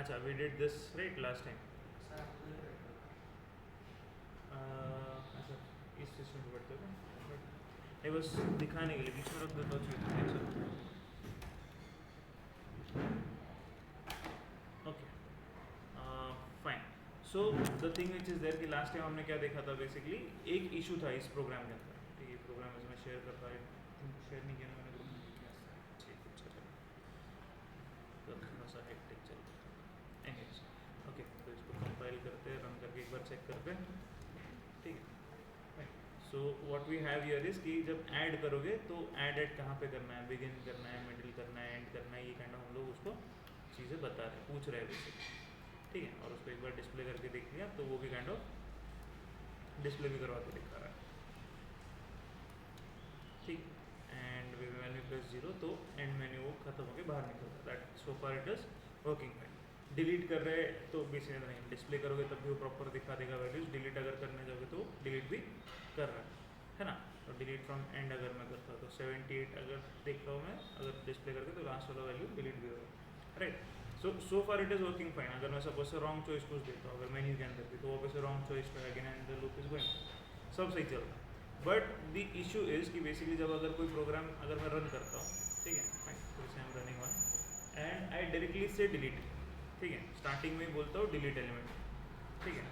अच्छा we did this right last time. अच्छा इस सिस्टम पे बैठते हो ये बस दिखाने के लिए बीच में रख देता हूँ चीज़। Okay fine. So the thing which is there कि लास्ट टाइम हमने क्या देखा था बेसिकली एक इशू था इस प्रोग्राम के अंदर। ठीक है प्रोग्राम इसमें शेयर करता है शेयर नहीं किया मैंने ग्रुप में। ठीक है चलो तो थोड़ा सा हेक्टिक चल रहा है। ओके तो इसको कंपाइल करते हैं रन करके एक बार चेक करते हैं। ठीक है so what we have here is कि जब ऐड करोगे तो ऐड कहाँ पे करना है, बिगिन करना है, मिडिल करना है, एंड करना है, ये काइंड ऑफ हम लोग उसको चीज़ें बता रहे हैं, पूछ रहे हैं बेसिकली। ठीक है और उसको एक बार डिस्प्ले करके देख लिया तो वो भी काइंड ऑफ डिस्प्ले भी करवा के दिखा रहा है। ठीक एंड व्हेन वी प्रेस 0 तो एंड मेन्यू वो खत्म होकर बाहर निकलता है। That so far it is working fine. Delete कर रहे तो बेसिकली नहीं, डिस्प्ले करोगे तब भी वो प्रॉपर दिखा देगा वैल्यूज। डिलीट अगर करने जाओगे तो डिलीट भी कर रहा है ना। तो डिलीट फ्रॉम एंड अगर मैं करता हूँ तो 78 अगर देखता हूँ मैं अगर डिस्प्ले करके तो लास्ट वाला वैल्यू डिलीट भी होगा right. So far it is working fine. अगर मैं सपोज से रॉन्ग चॉइस कुछ देता हूँ अगर मेन्यू के अंदर भी तो वापस से रॉन्ग चॉइस पे again and the loop is going, सब सही चल रहा है। बट द इशू इज़ कि बेसिकली जब अगर कोई प्रोग्राम अगर मैं रन करता हूँ ठीक है फाइन फिर से I am running one and I directly से डिलीट। ठीक है स्टार्टिंग में ही बोलता हूँ डिलीट एलिमेंट। ठीक है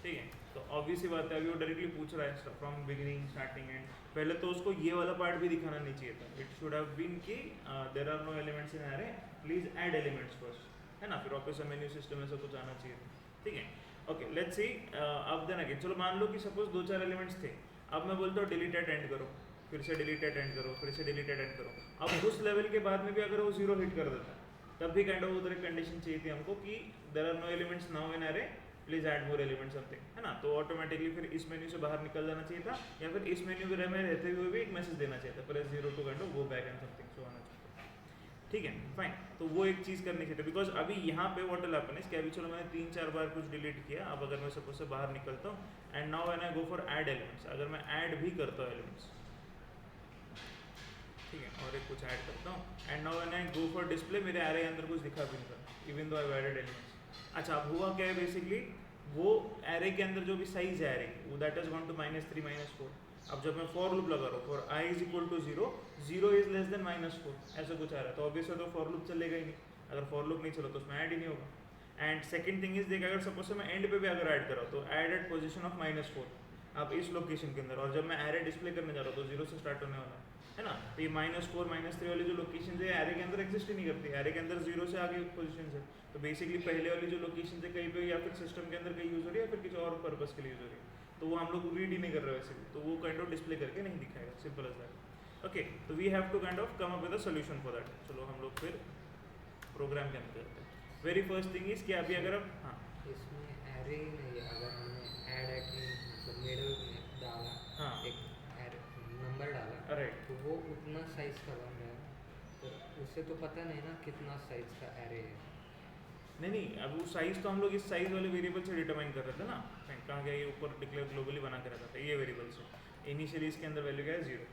ठीक है तो ऑब्वियस ही बात है अभी वो डायरेक्टली पूछ रहा है फ्रॉम बिगिनिंग स्टार्टिंग एंड। पहले तो उसको ये वाला पार्ट भी दिखाना नहीं चाहिए था। इट शुड हैव बीन कि there are no elements in array please add elements first है ना, फिर वापस से मेन्यू सिस्टम में सब कुछ आना चाहिए। ठीक है ओके लेट्स सी अब देन अगेन चलो मान लो कि सपोज 2-4 एलिमेंट्स थे। अब मैं बोलता हूँ डिलीट एट एंड करो, फिर से डिलीट एट एंड करो, फिर से डिलीट एट एंड करो। अब उस लेवल के बाद में भी अगर वो 0 हिट कर देता है तब भी काइंड ऑफ उधर एक कंडीशन चाहिए थी हमको कि there are no elements now in array please add more element something है ना। तो ऑटोमेटिकली फिर इस मेन्यू से बाहर निकल जाना चाहिए था या फिर इस मेन्यू में रहते हुए भी एक मैसेज देना चाहिए था press 0 to kind of go back and something so आना चाहिए। ठीक है फाइन तो वो एक चीज़ करनी चाहिए बिकॉज अभी यहाँ पे व्हाट विल हैपन इज कि अभी चलो मैंने 3-4 बार कुछ डिलीट किया। अब अगर मैं सपोज से बाहर निकलता हूँ and now when I go for add elements, अगर मैं ऐड भी करता हूँ एलिमेंट्स ठीक है और एक कुछ ऐड करता हूँ and now when I go for display मेरे एरे के अंदर कुछ दिखा भी नहीं रहा even though I added elements. अच्छा अब हुआ क्या है बेसिकली वो एरे के अंदर जो भी साइज है एरे की वो दैट इज गॉन टू -3 -4। अब जब मैं फॉर लूप लगा रहा हूँ for I is equal to 0 0 is less than -4 ऐसा कुछ आ रहा है तो ऑब्वियसली तो फॉर लूप चलेगा ही नहीं। अगर फॉर लूप नहीं चलो तो उसमें ऐड ही नहीं होगा। एंड सेकंड थिंग इज देख अगर सपोज से मैं एंड पे भी अगर ऐड कर रहा हूँ तो ऐड एट पोजीशन ऑफ -4 अब इस लोकेशन के अंदर और जब मैं एरे डिस्प्ले करने जा रहा हूँ तो 0 से स्टार्ट होने वाला है ना। तो ये -4 -3 वाली जो लोकेशन है एरे के अंदर एग्जिस्ट ही नहीं करती। एरे के अंदर 0 से आगे पोजीशन है तो बेसिकली पहले वाली जो लोकेशन है कहीं पे या फिर सिस्टम के अंदर कहीं यूज हो रही है या फिर किसी और पर्पस के लिए यूज हो रही है तो वो हम लोग रीड ही नहीं कर रहे वैसे भी तो वो काइंड ऑफ डिस्प्ले करके नहीं दिखाएगा सिंपल एज दैट। ओके तो we have to kind of come up with a solution for that. चलो हम लोग फिर प्रोग्राम के अंदर करते हैं। वेरी फर्स्ट थिंग इज कि अभी अगर अब हाँ इसमें एरे नहीं है अगर हमने ऐड एट मतलब मिडल में डाला हाँ एक एरे नंबर डाला राइट तो वो उतना साइज का बन रहा है तो उससे तो पता नहीं ना कितना साइज का एरे है। नहीं अब वो साइज तो हम लोग इस साइज वाले वेरिएबल से डिटरमाइन कर रहे थे ना। कहाँ गया ये ऊपर डिक्लेयर ग्लोबली बना के रखा था ये वेरिएबल से। इनिशियली इसके अंदर वैल्यू क्या है 0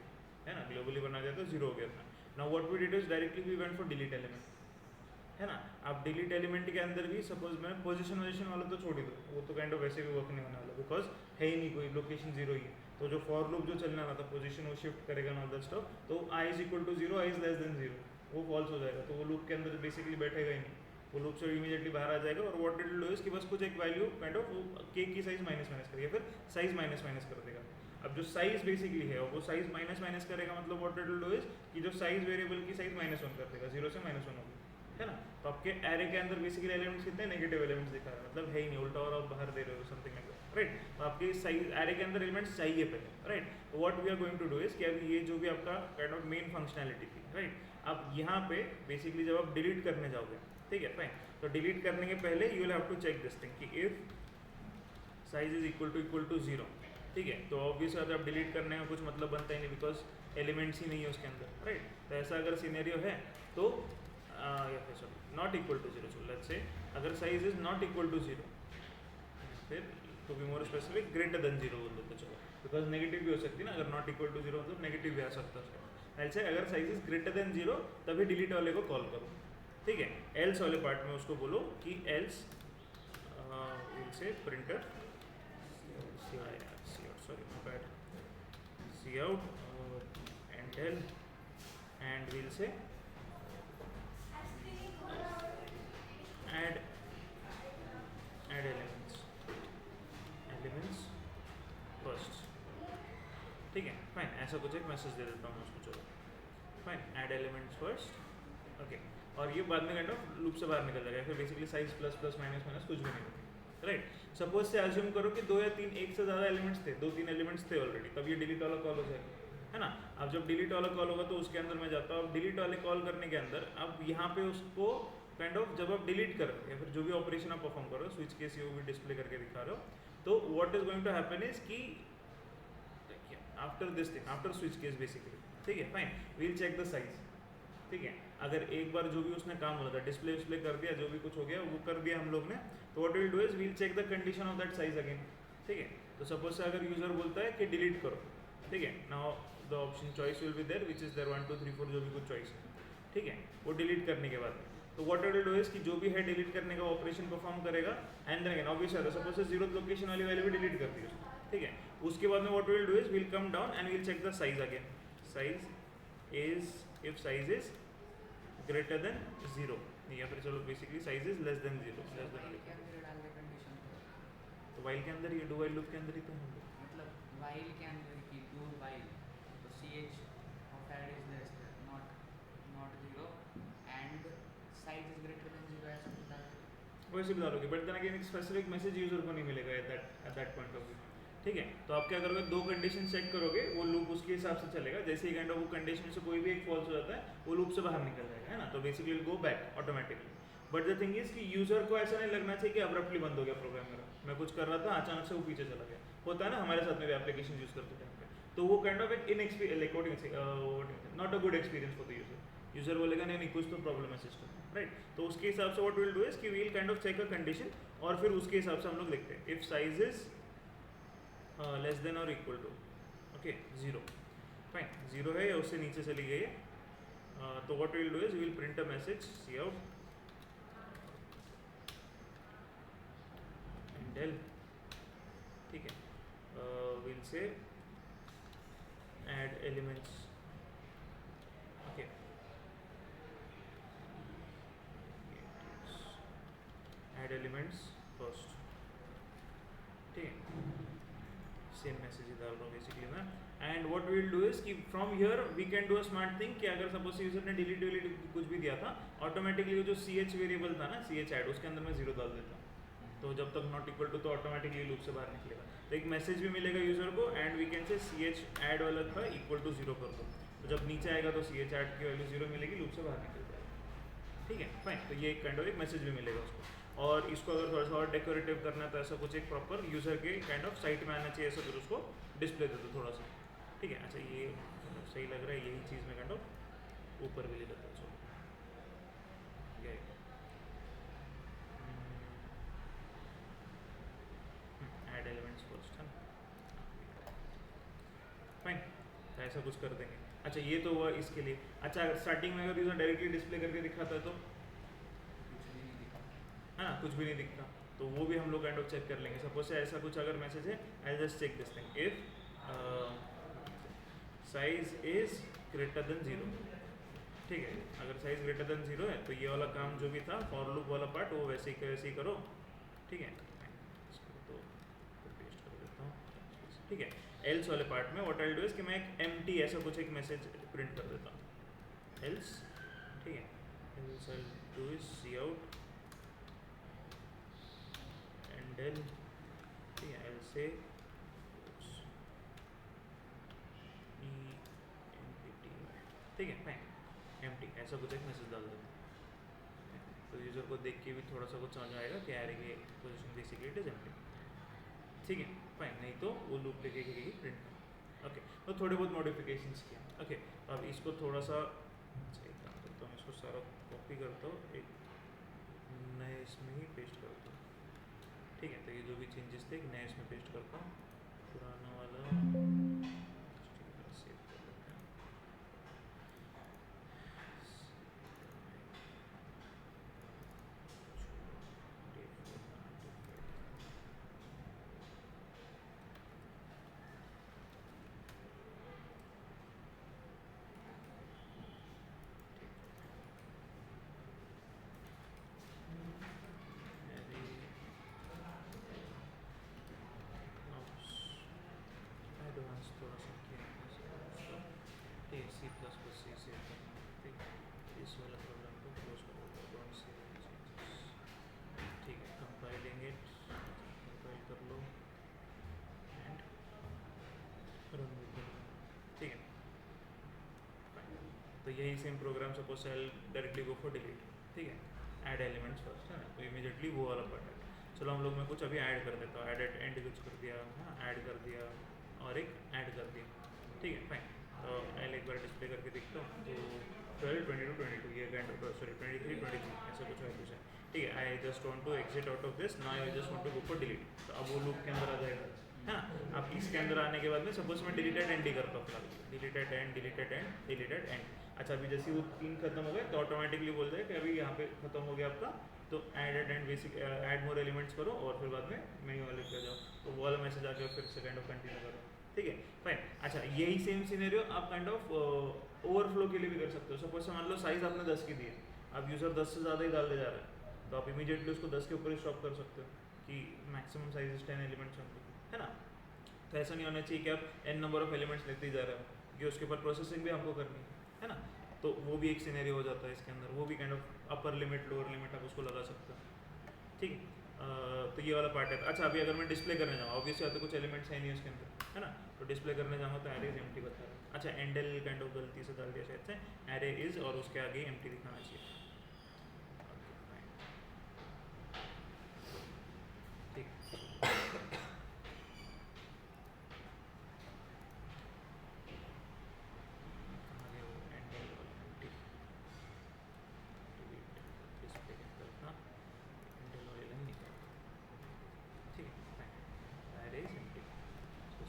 है ना, ग्लोबली बना दिया तो 0 हो गया था। Now what we did is directly we went for delete element है ना। अब डिलीट एलिमेंट के अंदर भी सपोज मैं पोजीशन वाला तो छोड़ ही दो वो तो काइंड ऑफ वैसे भी वर्क नहीं होने वाला बिकॉज है ही नहीं कोई लोकेशन 0 ही है। तो जो फॉर लूप जो चलने वाला था पोजीशन वो शिफ्ट करेगा ऑल दैट स्टफ तो I is equal to 0 I is less than 0 वो फॉल्स हो जाएगा तो वो लूप के अंदर बेसिकली बैठेगा ही नहीं। वो लूप से इमीडिएटली बाहर आ जाएगा और what it will do is कि बस कुछ एक वैल्यू काइंड ऑफ केक की साइज माइनस करेगा फिर साइज माइनस कर देगा। अब जो साइज बेसिकली है वो साइज माइनस करेगा मतलब what it will do is कि जो साइज वेरिएबल की साइज -1 कर देगा 0 से -1 होगी है ना। तो आपके एरे के अंदर बेसिकली एलिमेंट्स कितने नेगेटिव एलिमेंट्स दिखा रहा है मतलब है ही नहीं उल्टा और आप बाहर दे रहे हो समथिंग लाइक दैट राइट। तो आपके साइज एरे के अंदर एलिमेंट्स चाहिए पहले राइट। तो what we are going to do is कि अभी ये जो भी आपका काइंड ऑफ मेन फंक्शनैलिटी थी राइट। अब यहाँ पे बेसिकली जब आप डिलीट करने जाओगे ठीक है फाइन तो डिलीट करने के पहले you will have to check this thing कि if size is equal to 0 ठीक है तो ऑब्वियस बात है आप डिलीट करने का कुछ मतलब बनता ही नहीं बिकॉज एलिमेंट्स ही नहीं है उसके अंदर राइट। तो ऐसा अगर सिनेरियो है तो या फिर सॉरी नॉट इक्वल टू 0 चलो लेट्स से अगर size is not equal to 0 फिर to be more specific greater than 0 बोल देते चलो बिकॉज नेगेटिव भी हो सकती है ना। अगर नॉट इक्वल टू 0 मतलब नेगेटिव भी आ सकता है। ऐसे अगर साइज इज ग्रेटर देन 0 तभी डिलीट वाले को कॉल करो ठीक है। एल्स वाले पार्ट में उसको बोलो कि else will say printer sorry my bad cout endl and will say add elements first, ठीक है फाइन। ऐसा कुछ एक मैसेज दे देता हूँ उसको, चलो fine add elements first okay. और ये बाद में काइंड ऑफ लूप से बाहर निकल जाएगा, फिर basically size plus plus minus minus कुछ भी नहीं होगा, राइट। सपोज से अज्यूम करो कि 2 या 3 एक से ज़्यादा एलिमेंट्स थे, 2-3 एलिमेंट्स थे ऑलरेडी, तब ये डिलीट वाला कॉल हो जाएगा, है ना। अब जब डिलीट वाला कॉल होगा तो उसके अंदर मैं जाता हूँ, अब डिलीट वाले कॉल करने के अंदर अब यहाँ पे उसको काइंड ऑफ जब आप डिलीट कर रहे हो या फिर जो भी ऑपरेशन आप परफॉर्म कर रहे हो, स्विच केस ये भी डिस्प्ले करके दिखा रहे हो, तो what is going to happen is कि after this thing, after switch case basically, ठीक है fine, we'll check the size, ठीक है। अगर एक बार जो भी उसने काम बोला था, डिस्प्ले कर दिया, जो भी कुछ हो गया वो कर दिया हम लोग ने, तो what will do is we'll check the condition of that size again, ठीक है। तो सपोज से अगर यूजर बोलता है कि डिलीट करो, ठीक है, now the option choice will be there which is there 1 2 3 4 जो भी कुछ चॉइस है, ठीक है। वो डिलीट करने के बाद तो व्हाट विल डू इज कि जो भी है डिलीट करने का ऑपरेशन परफॉर्म करेगा, and then again obviously suppose say 0th location वाली वैल्यू भी डिलीट कर दी उसने, ठीक है। उसके बाद में what will do is will come down and will check the size again, size is if size is greater than 0, या फिर चलो basically size is less than 0, less than के अंदर डाल दे कंडीशन को, तो वाइल के अंदर, ये डू वाइल लूप के अंदर ही तो है। मतलब वाइल के अंदर की डू वाइल, तो ch of add is less than not 0 and size is greater than 0 ऐसा कुछ डाल दे। वैसे भी डालोगे, बट देन अगेन एक स्पेसिफिक मैसेज यूजर को नहीं मिलेगा at that point of view, ठीक है। तो आप क्या करोगे, 2 कंडीशन चेक करोगे, वो लूप उसके हिसाब से चलेगा, जैसे ही काइंड ऑफ वो कंडीशन से कोई भी एक फॉल्स हो जाता है वो लूप से बाहर निकल जाएगा, है ना। तो basically will go back automatically, but the thing is कि यूजर को ऐसा नहीं लगना चाहिए कि अब्रप्टली बंद हो गया प्रोग्राम मेरा, मैं कुछ कर रहा था अचानक से वो पीछे चला गया, होता है ना हमारे साथ में भी एप्लीकेशन यूज करते टाइम पे, तो वो काइंड ऑफ एक not a good experience for the user. User बोलेगा नहीं नहीं कुछ तो प्रॉब्लम है सिस्टम में, राइट। तो उसके हिसाब से व्हाट विल डू इज कि we'll kind of check a condition, और फिर उसके हिसाब से हम लोग लिखते हैं if size is less than और इक्वल टू ओके 0, फाइन 0 है या उससे नीचे चली गई है, तो what will do is will print a message cout endl, ठीक है, will say add elements okay, add elements first, ठीक है, सेम मैसेज ही डाल रहा हूँ बेसिकली मैं। And what will do is कि from here we can do a smart thing कि अगर सपोज यूजर ने डिलीट कुछ भी दिया था, ऑटोमेटिकली जो ch वेरिएबल था ना, ch ऐड, उसके अंदर मैं 0 डाल देता हूँ, तो जब तक नॉट इक्वल टू तो ऑटोमेटिकली लूप से बाहर निकलेगा, तो एक मैसेज भी मिलेगा यूजर को, and we can say ch add वाला था इक्वल टू 0 कर दो, तो जब नीचे आएगा तो ch ऐड की वैल्यू 0 मिलेगी, लूप से बाहर निकल जाएगा, ठीक है फाइन। तो ये एक काइंड ऑफ एक मैसेज भी मिलेगा उसको, और इसको अगर थोड़ा सा और डेकोरेटिव करना है तो ऐसा कुछ एक प्रॉपर यूजर के काइंड ऑफ साइट में आना चाहिए, ऐसा फिर उसको डिस्प्ले दे दो थोड़ा सा, ठीक है। अच्छा ये सही लग रहा है, यही चीज़ में काइंड ऑफ ऊपर भी ले लेता हूँ, ऐड एलिमेंट्स फर्स्ट, है फाइन, तो ऐसा कुछ कर देंगे। अच्छा ये तो हुआ इसके लिए। अच्छा अगर स्टार्टिंग में अगर यूजर डायरेक्टली डिस्प्ले करके दिखाता है तो है ना, कुछ भी नहीं दिखता, तो वो भी हम लोग काइंड ऑफ चेक कर लेंगे। सपोज से ऐसा कुछ अगर मैसेज है, I just check this thing if size is greater than 0, ठीक है। अगर साइज ग्रेटर देन 0 है तो ये वाला काम जो भी था फॉर लूप वाला पार्ट वो वैसे ही करो, ठीक है। इसको तो पेस्ट कर देता हूँ, ठीक है। एल्स वाले पार्ट में what I will do is कि मैं एक एम्प्टी ऐसा कुछ एक मैसेज प्रिंट कर देता हूँ, एल्स, ठीक है। Else I will do is cout L, ठीक है, एल से ठीक है फाइन, एम्प्टी ऐसा कुछ एक मैसेज डाल देते हैं, तो यूज़र को देख के भी थोड़ा सा कुछ समझ आएगा कि यार ये position basically it is empty, ठीक है फाइन। नहीं तो वो लूप लेके करेगी प्रिंट, ओके। तो थोड़े बहुत मॉडिफिकेशंस किया, ओके। अब इसको थोड़ा सा सही काम करता हूँ, इसको सारा कॉपी करता हूँ, एक नए इसमें ही पेस्ट करता हूँ, ठीक है। तो ये जो भी चेंजेस थे नए इसमें पेस्ट करता हूँ, पुराना वाला सेव कर लेते हैं, यही सेम प्रोग्राम सपोज सेल डायरेक्टली गो फॉर डिलीट, ठीक है, ऐड एलिमेंट्स फर्स्ट है ना, तो इमीडिएटली वो वाला पार्ट है। चलो हम लोग मैं कुछ अभी ऐड कर देता हूँ, ऐड एट एंड कुछ कर दिया, हाँ ऐड कर दिया और एक ऐड कर दिया, ठीक है फाइन। तो मैं एक बार डिस्प्ले करके देखता हूँ, तो 12, 22, 22 ये काइंड ऑफ सॉरी 23, 23 ऐसा कुछ वैल्यूज है, ठीक है। I just want to exit out of this, now I just want to go for delete, तो अब वो लूप के अंदर आ जाएगा, हाँ। अब इसके अंदर आने के बाद में सपोज मैं डिलीटेड एंड ही करता हूँ फिलहाल, deleted and, deleted and, deleted and. अच्छा अभी जैसे वो 3 खत्म हो गए तो ऑटोमेटिकली बोल जाए कि अभी यहाँ पे खत्म हो गया आपका, तो add and basic add more elements करो और फिर बाद में मेन्यू वाले पे जाओ, तो वो वाला मैसेज आ गया, फिर से काइंड ऑफ कंटिन्यू करो, ठीक है फाइन। अच्छा यही सेम सिनेरियो आप काइंड ऑफ ओवरफ्लो के लिए भी कर सकते हो। सपोज मान लो साइज आपने 10 की दी है, अब यूज़र 10 से ज़्यादा ही डालते जा रहा है, तो आप इमीडिएटली उसको 10 के ऊपर ही स्टॉप कर सकते हो कि मैक्सिमम साइज इज 10 एलिमेंट्स है ना। तो ऐसा नहीं होना चाहिए कि आप n नंबर ऑफ एलिमेंट्स लेते ही जा रहे हो, क्योंकि उसके ऊपर प्रोसेसिंग भी हमको करनी है ना। तो वो भी एक सिनेरियो हो जाता है इसके अंदर, वो भी kind of upper limit lower limit आप उसको लगा सकते हो, ठीक है। तो ये वाला पार्ट है। अच्छा अभी अगर मैं डिस्प्ले करने जाऊँ, ऑब्वियसली तो कुछ एलिमेंट्स है नहीं उसके अंदर है ना, तो डिस्प्ले करने जाऊँगा तो एरे इज एम्प्टी बता रहा है। अच्छा एंडल काइंड ऑफ गलती से डाल दिया शायद से, एरे इज और उसके आगे एम्प्टी दिखाना चाहिए, ठीक।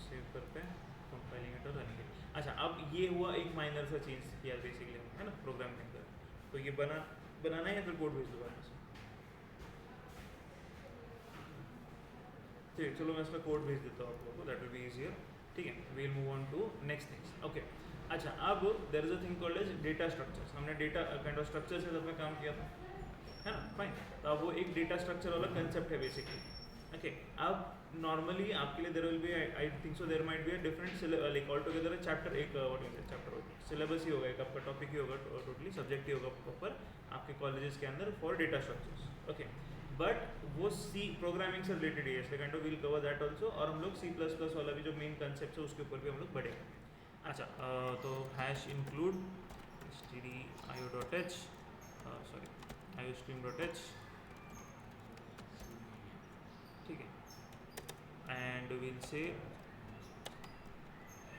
सेव करते हैं, कंपाइलिंग इट और रनिंग इट। अच्छा अब ये हुआ एक माइनर सा चेंज किया बेसिकली है ना प्रोग्राम के अंदर, तो ये बनाना है या फिर कोड भेज दो बाद में, ठीक है। चलो मैं इसका कोड भेज देता हूँ आप लोगों को, दैट विल बी इजियर, ठीक है। We'll move on to next things, okay. अच्छा अब there is a thing called as data structures, हमने डेटा काइंड ऑफ स्ट्रक्चर से में काम किया था है ना, फाइन। तो अब वो एक डेटा स्ट्रक्चर वाला कंसेप्ट है बेसिकली, ओके। अब नॉर्मली आपके लिए there will be I think so there might be a different like altogether chapter, एक व्हाट इज चैप्टर सिलेबस ही होगा, एक आपका टॉपिक ही होगा, टोटली सब्जेक्ट ही होगा प्रॉपर आपके कॉलेजेस के अंदर for data structures, okay. But वो सी प्रोग्रामिंग से रिलेटेड है, इसलिए kind of will cover that also, और हम लोग C++ वाला भी जो मेन कंसेप्ट है उसके ऊपर भी हम लोग बढ़ेंगे। अच्छा तो hash include stdio.h sorry iostream.h, ठीक है, and will say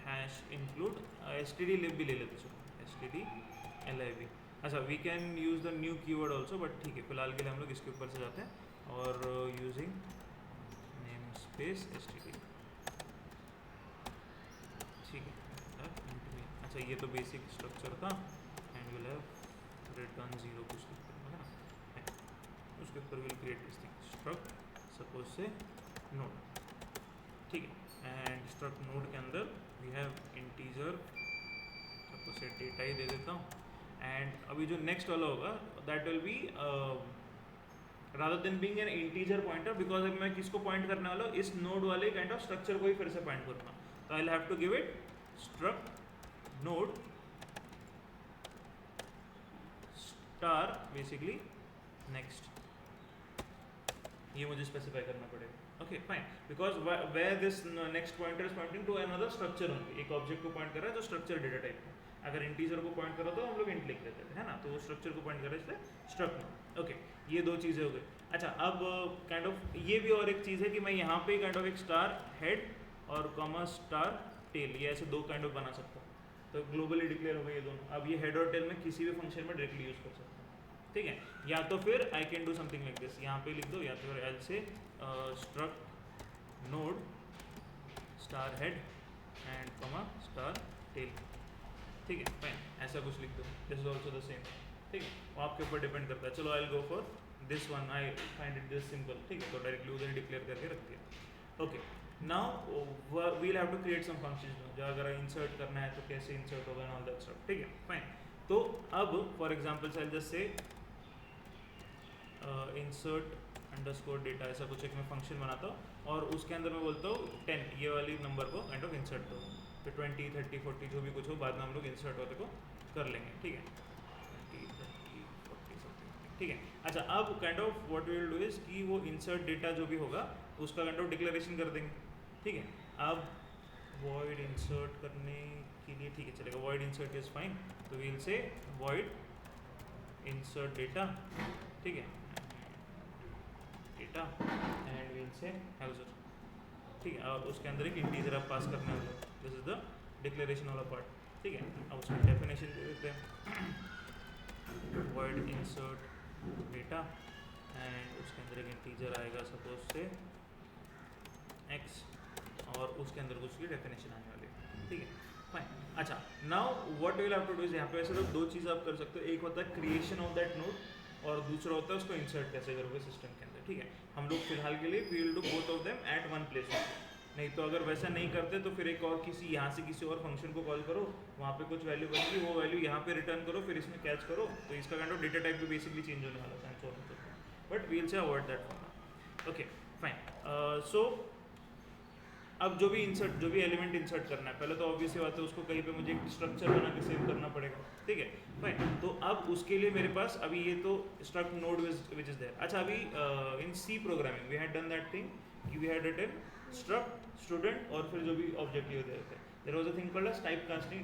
hash include stdlib भी ले लेते चलो, stdlib। अच्छा we can use the new keyword also, but ठीक है फिलहाल के लिए हम लोग इसके ऊपर से जाते हैं, और यूजिंग नेम स्पेस std, ठीक है। अच्छा ये तो बेसिक स्ट्रक्चर था, एंड विल हैव रिटर्न 0 कुछ है ना, उसके ऊपर will create this thing struct suppose से नोड, ठीक है। एंड स्ट्रक्ट नोड के अंदर वी हैव इंटीजर, सपोज से डेटा ही दे देता हूँ, एंड अभी जो नेक्स्ट वाला होगा that will be rather than being an integer pointer, because अब मैं किसको पॉइंट करने वाला हूँ, इस नोड वाले काइंड ऑफ स्ट्रक्चर को ही फिर से पॉइंट करूँगा, तो I will have to give it struct node star basically next, ये मुझे स्पेसिफाई करना पड़ेगा, okay fine, because where this next pointer is pointing to another structure only, एक ऑब्जेक्ट को पॉइंट कर रहा है जो स्ट्रक्चर डेटा टाइप है। अगर इंटीजर को पॉइंट करो तो हम लोग इंट लिख देते हैं है ना, तो वो स्ट्रक्चर को पॉइंट कर रहा है इसलिए स्ट्रक्ट नोड, ओके। ये दो चीज़ें हो गई। अच्छा अब काइंड ऑफ ये भी और एक चीज़ है कि मैं यहाँ पे काइंड ऑफ एक स्टार हेड और कॉमा स्टार टेल, ये ऐसे दो काइंड ऑफ बना सकता हूँ, तो ग्लोबली डिक्लेयर हो गए ये दोनों। अब ये हेड और टेल में किसी भी फंक्शन में डायरेक्टली यूज़ कर सकता हूँ, ठीक है। या तो फिर I can do something like this, यहाँ पे लिख दो, या तो फिर else struct node star head and comma star tail, ठीक है फाइन, ऐसा कुछ लिख दो, this is also the same, ठीक है। वो आपके ऊपर डिपेंड करता है। चलो I will go for this one, I find it this simple, ठीक है, तो डायरेक्टली उधर डिक्लेयर करके रख दिया, okay. Now we'll have to create some functions, जो अगर इंसर्ट करना है तो कैसे इंसर्ट होगा एंड ऑल दैट स्टफ, ठीक है फाइन। तो अब for example I just say insert underscore data, ऐसा कुछ एक मैं फंक्शन बनाता हूँ और उसके अंदर मैं बोलता हूँ 10 ये वाली नंबर को काइंड ऑफ इंसर्ट दो, फिर 20 30 40 जो भी कुछ हो बाद में हम लोग इंसर्ट होते को कर लेंगे, ठीक है, 20 30 40 something, ठीक है। अच्छा अब kind of what we will do is कि वो इंसर्ट डेटा जो भी होगा उसका काइंड ऑफ डिक्लेरेशन कर देंगे, ठीक है। अब वॉइड इंसर्ट करने के लिए ठीक है चलेगा, void insert is fine, तो we'll say void insert data, ठीक है, data and we'll say user, ठीक है, और उसके अंदर एक इंटीजर आप पास करने वाले हो, दिस इज द डिक्लेरेशन वाला पार्ट, ठीक है। अब उसमें डेफिनेशन दे देते हैं void insert data एंड उसके अंदर एक इंटीजर आएगा सपोज से x और उसके अंदर कुछ की डेफिनेशन आने वाली है, ठीक है फाइन। अच्छा now what will have to do is, यहाँ पे वैसे तो दो चीज़ आप कर सकते हो, एक होता है क्रिएशन ऑफ दैट नोड और दूसरा होता है उसको इंसर्ट कैसे करोगे सिस्टम के अंदर, ठीक है। हम लोग फिलहाल के लिए we will do both of them at one place, नहीं तो अगर वैसा नहीं करते तो फिर एक और किसी यहाँ से किसी और फंक्शन को कॉल करो, वहाँ पे कुछ वैल्यू बनेगी, वो वैल्यू यहाँ पे रिटर्न करो, फिर इसमें कैच करो, तो इसका काइंड ऑफ डेटा टाइप भी बेसिकली चेंज होने वाला है, but we will say avoid that for, okay fine. So अब जो भी इंसर्ट, जो भी एलिमेंट इंसर्ट करना है, पहले तो ऑब्वियस बात है उसको कहीं पे मुझे एक स्ट्रक्चर बना के सेव करना पड़ेगा, ठीक है फाइन। तो अब उसके लिए मेरे पास अभी ये तो struct node which is there. अच्छा अभी in C programming we had done that thing कि we had written struct student और फिर जो भी ऑब्जेक्टिव दे थे, there was a thing called as type casting,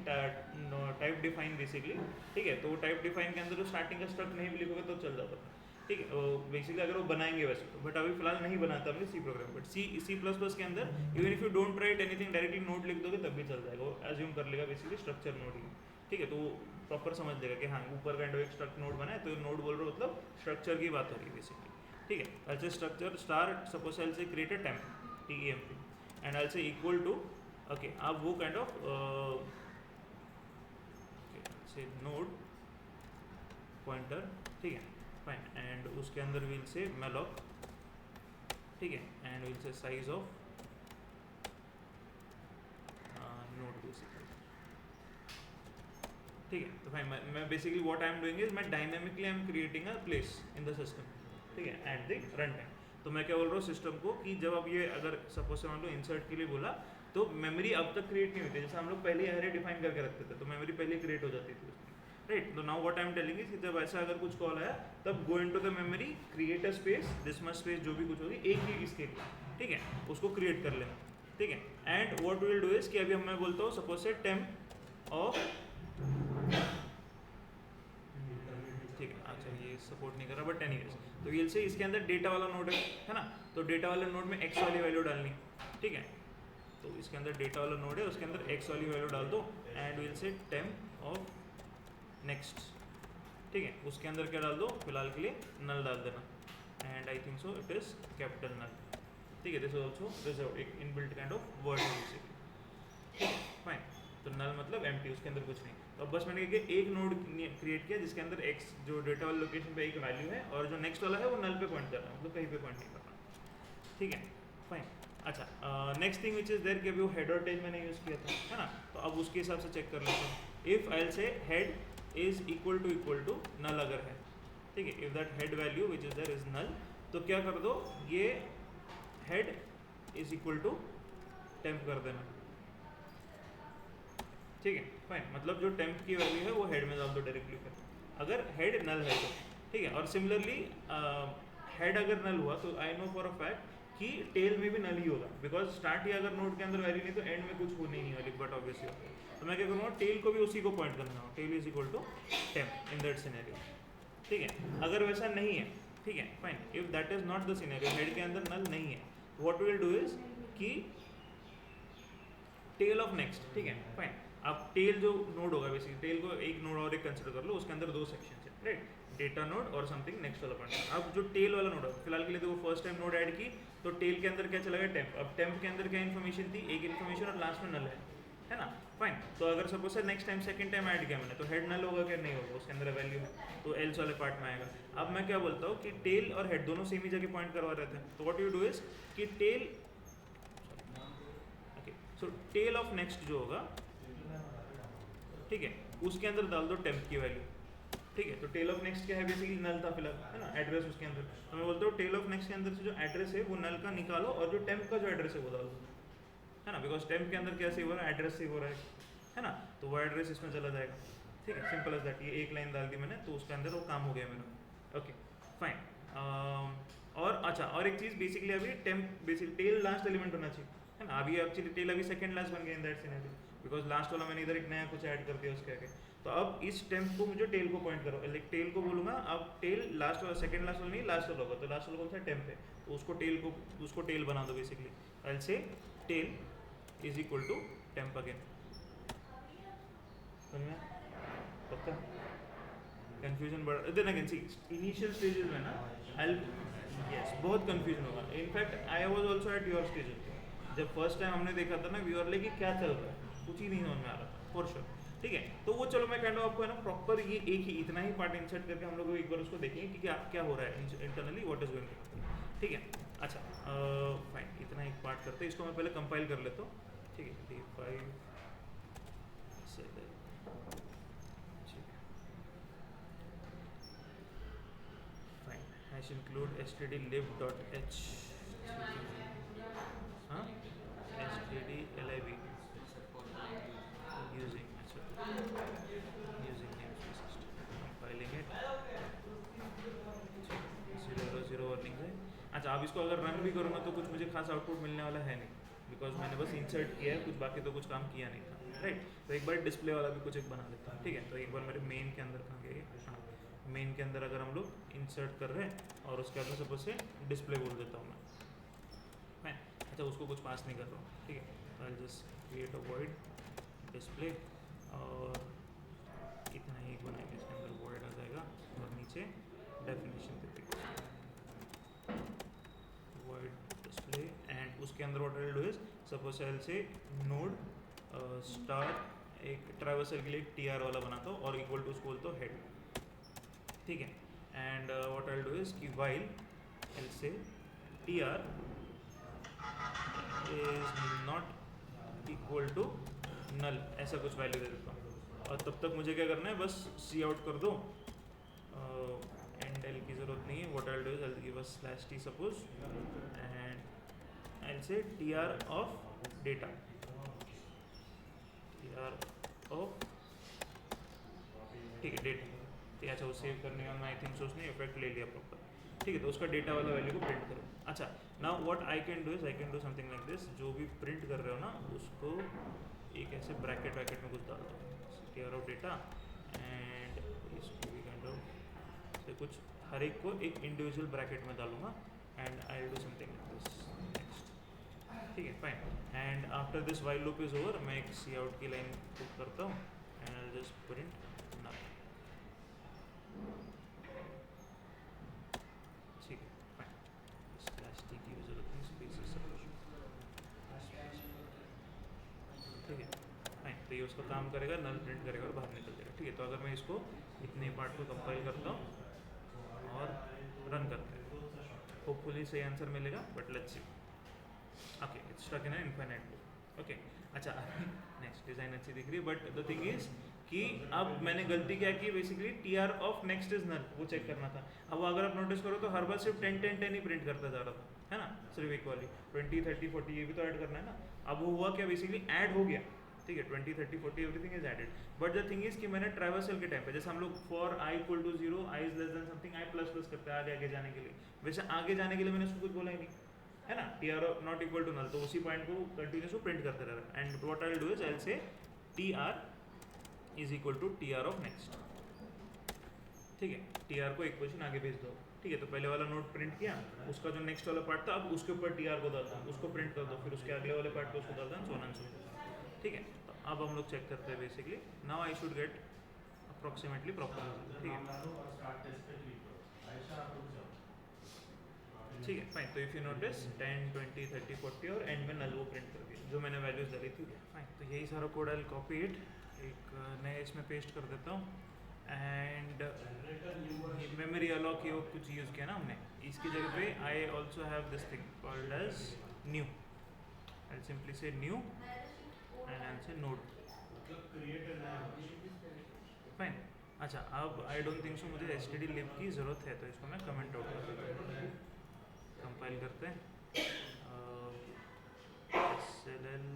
type define basically, ठीक है। तो वो टाइप डिफाइन के अंदर जो स्टार्टिंग का स्ट्रक्ट नहीं भी लिखोगे तो चल जाता था, ठीक है, बेसिकली अगर वो बनाएंगे वैसे तो, बट अभी फिलहाल नहीं बनाता हमने C program, but C plus plus के अंदर even if you don't write anything directly node लिख दोगे तब भी चल जाएगा, वो एज्यूम कर लेगा बेसिकली स्ट्रक्चर नोड ही, ठीक है। तो वो प्रॉपर समझ लेगा कि हाँ ऊपर काइंड ऑफ एक स्ट्रक्ट नोड बना है, तो नोड बोल रहे हो मतलब स्ट्रक्चर की बात हो रही है बेसिकली, ठीक है। ऐसे स्ट्रक्चर स्टार सपोज आई से create a temp TEMP and I से इक्वल टू, ओके अब वो काइंड ऑफ से नोड पॉइंटर, ठीक है फाइन, एंड उसके अंदर विल से malloc, ठीक है, and will say size of node basically, ठीक है। तो फाइन मैं basically what I am doing is मैं dynamically I am creating a place in the system, ठीक है, एट द रन टाइम। तो मैं क्या बोल रहा हूँ सिस्टम को कि जब अब ये अगर सपोज से मान लो इंसर्ट के लिए बोला तो मेमोरी अब तक क्रिएट नहीं होती, जैसे हम लोग पहले एरे डिफाइन करके रखते थे तो मेमोरी पहले क्रिएट हो जाती थी राइट। तो now what I am telling is जब ऐसा अगर कुछ कॉल आया तब go into the memory, create a space, this much space जो भी कुछ होगी एक ही इसके लिए, ठीक है, उसको क्रिएट कर लेना, ठीक है। And what we will do is कि अभी मैं बोलता हूँ सपोज से टेम्प ऑफ, ठीक है, अच्छा ये सपोर्ट नहीं कर रहा बट एनीवेज, तो विल से इसके अंदर डेटा वाला नोड है ना, तो डेटा वाले नोड में x वाली वैल्यू डालनी, ठीक है। तो इसके अंदर डेटा वाला नोड है, उसके अंदर x वाली वैल्यू डाल दो and will say temp of next, ठीक है, उसके अंदर क्या डाल दो फिलहाल के लिए नल डाल देना and I think so it is capital null, ठीक है। दिस इज आल्सो रिजर्व, एक इनबिल्ट काइंड ऑफ वर्ड है बेसिकली, ठीक है फाइन। तो नल मतलब एम्प्टी, उसके अंदर कुछ नहीं। तो अब बस मैंने एक नोड क्रिएट किया जिसके अंदर x जो डेटा वाले लोकेशन पे एक वैल्यू है और जो नेक्स्ट वाला है वो नल पे पॉइंट कर रहा है, मतलब कहीं पे पॉइंट नहीं कर रहा, ठीक है फाइन। अच्छा next thing which is there कि अभी वो हेड और टेल मैंने यूज़ किया था, है ना, तो अब उसके हिसाब से चेक कर लेते हैं। If I say head is equal to null अगर है, ठीक है, if that head value which is there is null, तो क्या कर दो ये head is equal to temp कर देना, ठीक है फाइन। मतलब जो टेम्प की वैल्यू है वो हेड में डाल दो डायरेक्टली फिर, अगर हेड नल है तो, ठीक है। और सिमिलरली हेड अगर नल हुआ तो I know for a fact कि टेल में भी नल ही होगा, बिकॉज स्टार्ट ही अगर नोड के अंदर वैल्यू नहीं तो एंड में कुछ होने नहीं वाली, बट ऑब्वियसली तो मैं क्या करूँगा टेल को भी उसी को पॉइंट करना है, tail is equal to temp in that scenario, ठीक है। अगर वैसा नहीं है, ठीक है fine, if that is not the scenario, head के अंदर नल नहीं है, what we will do is कि टेल ऑफ नेक्स्ट, ठीक है फाइन। अब टेल जो नोड होगा बेसिकली, टेल को एक नोड और एक कंसिडर कर लो, उसके अंदर दो सेक्शन है राइट, डेटा नोड और समथिंग नेक्स्ट वाला पॉइंट। अब जो टेल वाला नोड है फिलहाल के लिए देखो फर्स्ट टाइम नोड ऐड की तो टेल के अंदर क्या चला गया टेम्प, अब टेम्प के अंदर क्या इन्फॉर्मेशन थी, एक इन्फॉर्मेशन और लास्ट में नल है ना फाइन। तो अगर सपोज से next time second time add किया मैंने तो हेड नल होगा क्या, नहीं होगा, उसके अंदर वैल्यू है तो एल्स वाले पार्ट में आएगा। अब मैं क्या बोलता हूँ कि टेल और हेड दोनों सेम ही जगह पॉइंट करवा रहे थे, तो व्हाट यू डू इज कि tail, okay so tail of next जो होगा, ठीक है, उसके अंदर डाल दो टेम्प की वैल्यू, ठीक है। तो टेल ऑफ नेक्स्ट क्या है बेसिकली नल था फिलहाल, है ना, एड्रेस उसके अंदर, तो मैं बोलता हूँ टेल ऑफ नेक्स्ट के अंदर से जो एड्रेस है वो नल का निकालो और जो टेम्प का जो एड्रेस है वो डाल दो, है ना, बिकॉज टेम्प के अंदर क्या सेव हो रहा है, एड्रेस सेव हो रहा है ना, तो वो एड्रेस इसमें चला जाएगा, ठीक है, सिंपल एज दैट। ये एक लाइन डाल दी मैंने तो उसके अंदर वो काम हो गया मेरा, ओके फाइन। और अच्छा और एक चीज़ बेसिकली अभी temp basically tail last element होना चाहिए, है ना, अभी एक्चुअली टेल अभी सेकंड लास्ट बन गया in that scenario, because last वाला मैंने इधर एक नया कुछ ऐड कर दिया उसके आगे। तो अब इस टेम्प को मुझे टेल को पॉइंट करो, लाइक टेल को बोलूँगा, अब टेल लास्ट वाला, सेकंड लास्ट वाला नहीं, लास्ट वाला होगा, तो लास्ट वाला कौन सा टेम्प है, तो उसको टेल बना दो basically. I say tail is equal to temp again. पक्का कंफ्यूजन बढ़, then again see initial stages में ना यस बहुत कंफ्यूजन होगा। In fact I was also at your stage, जब फर्स्ट टाइम हमने देखा था ना व्यूअर लेके क्या चल रहा है, कुछ ही नहीं समझ में आ रहा था फॉर श्योर। ठीक है, तो वो चलो मैं कहता हूँ आपको है ना प्रॉपर ये एक ही इतना ही पार्ट इंसर्ट करके हम लोग एक बार उसको देखेंगे कि क्या क्या हो रहा है इंटरनली, व्हाट इज गोइंग। ठीक है, अच्छा फाइन, इतना एक पार्ट करते हैं, इसको मैं पहले कंपाइल कर लेता हूँ। ठीक है, D5 fine, hash include stdlib.h, हाँ stdlib using namespace system, compiling it 0 warning है। अच्छा, अब इसको अगर रन भी करूँगा तो कुछ मुझे खास आउटपुट मिलने वाला है नहीं, बिकॉज मैंने बस इंसर्ट किया है कुछ, बाकी तो कुछ काम किया नहीं था, राइट। तो एक बार डिस्प्ले वाला भी कुछ एक बना लेता हूँ। ठीक है, तो एक बार मेरे मेन के अंदर कहाँ गया, हाँ मेन के अंदर अगर हम लोग इंसर्ट कर रहे हैं और उसके बाद में सपोज से डिस्प्ले बोल देता हूँ मैं। अच्छा, उसको कुछ पास नहीं कर रहा हूँ। ठीक है, तो I just create a void display और इतना ही बनाएंगे, इसके अंदर वॉइड आ जाएगा और नीचे डेफिनेशन दे देंगे वॉइड डिस्प्ले, एंड उसके अंदर what I will do is suppose I will से नोड स्टार, एक ट्रावर्सल के लिए टीआर वाला बनाता हूँ और इक्वल टू उसको बोलता हूँ हेड। ठीक है, and what I will do is कि while I say TR is not equal to null, ऐसा कुछ वैल्यू दे देता हूँ। और तब तक मुझे क्या करना है, बस सी आउट कर दो, एंड एल की ज़रूरत नहीं है। What I will do is I will give a slash T suppose, and I say T R of data, T R of, ठीक है डेटा। ठीक है, अच्छा वो सेव करने का मैं आई थिंक सोचने इफेक्ट ले लिया प्रॉपर। ठीक है, तो उसका डेटा वाला वैल्यू को प्रिंट करो। अच्छा, now what I can do is I can do something like this, जो भी प्रिंट कर रहे हो ना उसको एक ऐसे ब्रैकेट वैकेट में कुछ डाल दो, टीआर ऑफ डेटा, एंड इसको भी काइंड ऑफ से कुछ हर एक को एक इंडिविजुअल ब्रैकेट में डालूंगा, and I will do something like this next. ठीक है, fine, and after this while loop is over, मैं एक सी आउट की लाइन पुट करता हूँ एंड आई जस्ट प्रिंट नल। ठीक है, फाइन, स्लैश टी की भी जरूरत नहीं, स्पेस इज सफिशिएंट। ठीक है, फाइन, तो ये उसका काम करेगा, नल प्रिंट करेगा और बाहर निकल जाएगा। ठीक है, तो अगर मैं इसको इतने पार्ट को कंपाइल करता हूँ और रन करते हैं, होपफुली सही आंसर मिलेगा, but let's see. Okay, it's stuck in infinite loop. Okay, अच्छा नेक्स्ट डिज़ाइन अच्छी दिख रही है, बट द थिंग इज कि अब मैंने गलती क्या की, basically TR of next is null वो चेक करना था। अब वो अगर आप नोटिस करो तो हर बार सिर्फ 10 10 10 ही प्रिंट करता जा रहा था, है ना, सिर्फ एक वाली 20 30 40 ये भी तो ऐड करना है ना। अब वो हुआ क्या, बेसिकली ऐड हो गया। ठीक है, 20 30 40 everything is added, but the thing is कि मैंने ट्रावर्सल के टाइम पे, जैसे हम लोग for I equal to 0 I is less than something I plus plus करते हैं आगे जाने के लिए, वैसे आगे जाने के लिए मैंने उसको कुछ बोला ही नहीं, है ना, TR not equal to null, तो उसी पॉइंट को कंटिन्यूस प्रिंट करते रह रहा है। And what I will do is I will say TR is equal to TR of next. ठीक है, टीआर को एक पोजीशन आगे भेज दो। ठीक है, तो पहले वाला नोट प्रिंट किया, उसका जो नेक्स्ट वाला पार्ट था अब उसके ऊपर टीआर को डाल दो, उसको प्रिंट कर दो, फिर उसके अगले वाले पार्ट को उसको डाल दो, सोन एंड सो। ठीक है, तो अब हम लोग चेक करते हैं basically, now I should get approximately proper. ठीक है, ठीक है, फाइन, तो इफ़ यू नोटिस 10 20 30 40 और एंड में नल वो प्रिंट कर दिया जो मैंने वैल्यूज डाली थी। फाइन, तो यही सारा कोड आई कॉपी इट, एक नए इसमें पेस्ट कर देता हूँ, एंड मेमोरी अलॉक ये कुछ यूज़ किया ना हमने, इसकी जगह पे I also have this thing called as new, I simply say new and I say node. Fine, अच्छा अब आई डोंट थिंक सो मुझे stdlib की ज़रूरत है, तो इसको मैं कमेंट आउट कर देता हूँ। कंपाइल करते हैं, SLL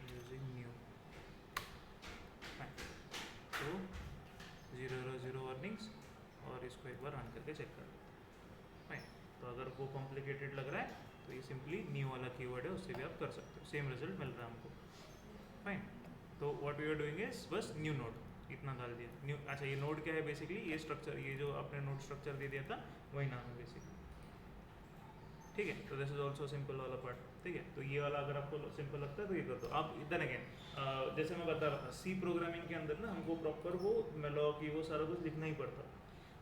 यूजिंग न्यू, तो 0 वार्निंग्स, और इसको एक बार रन करके चेक कर लो। फाइन, तो अगर वो कॉम्प्लिकेटेड लग रहा है तो ये सिंपली न्यू वाला कीवर्ड है, उससे भी आप कर सकते हो, सेम रिजल्ट मिल रहा है हमको। फाइन, तो what we are doing is बस न्यू नोड इतना डाल दिया। न्यू, अच्छा ये नोड क्या है बेसिकली, ये स्ट्रक्चर, ये जो आपने नोड स्ट्रक्चर दे दिया था वही नाम है बेसिकली। ठीक है, तो दिस इज ऑल्सो सिंपल वाला पार्ट। ठीक है, तो ये वाला अगर आपको सिंपल लगता है तो ये कर दो आप। इधर अगेन जैसे मैं बता रहा था, सी प्रोग्रामिंग के अंदर ना हमको प्रॉपर वो मेलॉक की वो सारा कुछ लिखना ही पड़ता।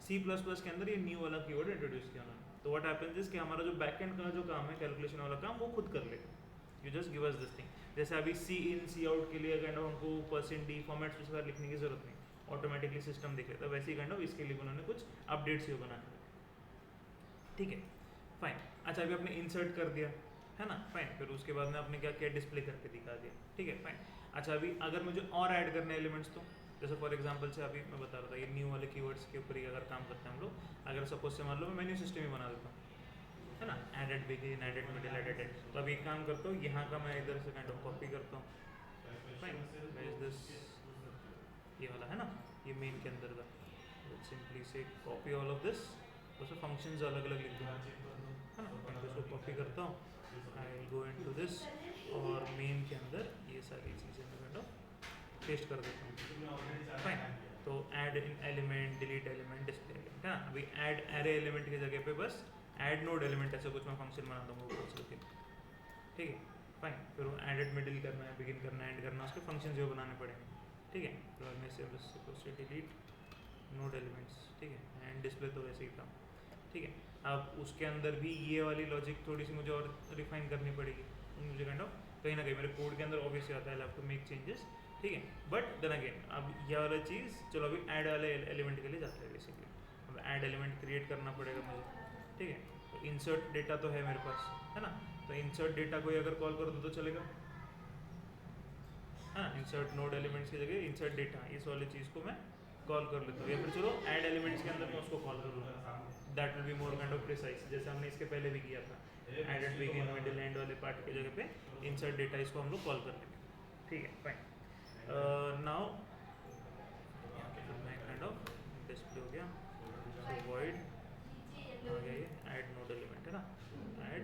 सी प्लस प्लस के अंदर ये न्यू वाला कीवर्ड इंट्रोड्यूस किया उन्होंने, तो व्हाट हैपेंस इज कि हमारा जो बैकएंड का जो काम है कैलकुलेशन वाला काम वो खुद कर लेगा। You just give us this thing. जैसे अभी सी इन सी आउट के लिए काइंड ऑफ हमको %d फॉर्मेट स्पेसिफायर लिखने की जरूरत नहीं, ऑटोमेटिकली सिस्टम देख लेता है। वैसे ही काइंड ऑफ इसके लिए उन्होंने कुछ अपडेट्स ही बनाने लगे। ठीक है, फाइन। अच्छा अभी आपने इंसर्ट कर दिया है ना, फाइन। फिर उसके बाद में आपने क्या किया, डिस्प्ले करके दिखा दिया। ठीक है, फाइन। अच्छा अभी अगर मुझे और ऐड करने एलिमेंट्स, तो जैसे फॉर एग्जांपल से अभी मैं बता रहा था, ये न्यू वाले कीवर्ड्स के ऊपर ही अगर काम करते हैं हम लोग। अगर सपोज से मान लो मैं मेन्यू सिस्टम ही बना देता हूँ, है ना, added begin, added middle, added end. तो अभी एक काम करता हूँ, यहाँ का मैं इधर से काइंड ऑफ कॉपी करता हूँ। फाइन, दिस ये वाला है ना, ये मेन के अंदर का, सिंपली से कॉपी ऑल ऑफ दिस। उसमें फंक्शंस अलग अलग लिख दूँगा, है ना। मैं इसको कॉपी करता हूँ, आई विल गो इनटू दिस, और मेन के अंदर ये सारी चीज़ें मैं काइंड ऑफ पेस्ट कर देता हूँ। फाइन, तो add element, delete element, display element, है ना। अभी ऐड एरे एलिमेंट की जगह पे बस ऐड नोड एलिमेंट ऐसा कुछ मैं फंक्शन बना दूँगा ऊपर से। ठीक है, फाइन। फिर वो एडेड मिडिल करना है, बिगिन करना है, एंड करना है, उसके फंक्शन जो बनाने पड़ेंगे। ठीक है, तो मैं से बस डिलीट नोड एलिमेंट्स। ठीक है, एंड डिस्प्ले तो वैसे ही था। ठीक है, अब उसके अंदर भी ये वाली लॉजिक थोड़ी सी मुझे और रिफाइन करनी पड़ेगी। मुझे काइंड ऑफ कहीं ना कहीं मेरे कोड के अंदर ऑब्वियसली आता है, I have to make changes. ठीक है, बट देन अगेन अब यह वाला चीज़, चलो अभी ऐड वाले एलिमेंट के लिए जाता है बेसिकली। अब ऐड एलिमेंट क्रिएट करना पड़ेगा मुझे। ठीक है, तो इंसर्ट डेटा तो है मेरे पास, है ना। तो इंसर्ट डेटा को अगर कॉल कर दो तो चलेगा, हाँ। इंसर्ट नोड एलिमेंट्स की जगह इंसर्ट डेटा, इस वाली चीज़ को मैं कॉल कर लेता हूँ। या फिर चलो ऐड एलिमेंट्स के अंदर मैं उसको कॉल कर लूँगा, that will be more kind of precise, जैसे हमने इसके पहले भी किया था। एडेड बिगिन, मिडिल, एंड वाले पार्ट की जगह पे इंसर्ट डेटा, इसको हम लोग कॉल कर लेंगे। ठीक है, fine. Now kind of display हो गया, सो वॉइड आ गया ये ऐड नोड एलिमेंट, है ना, ऐड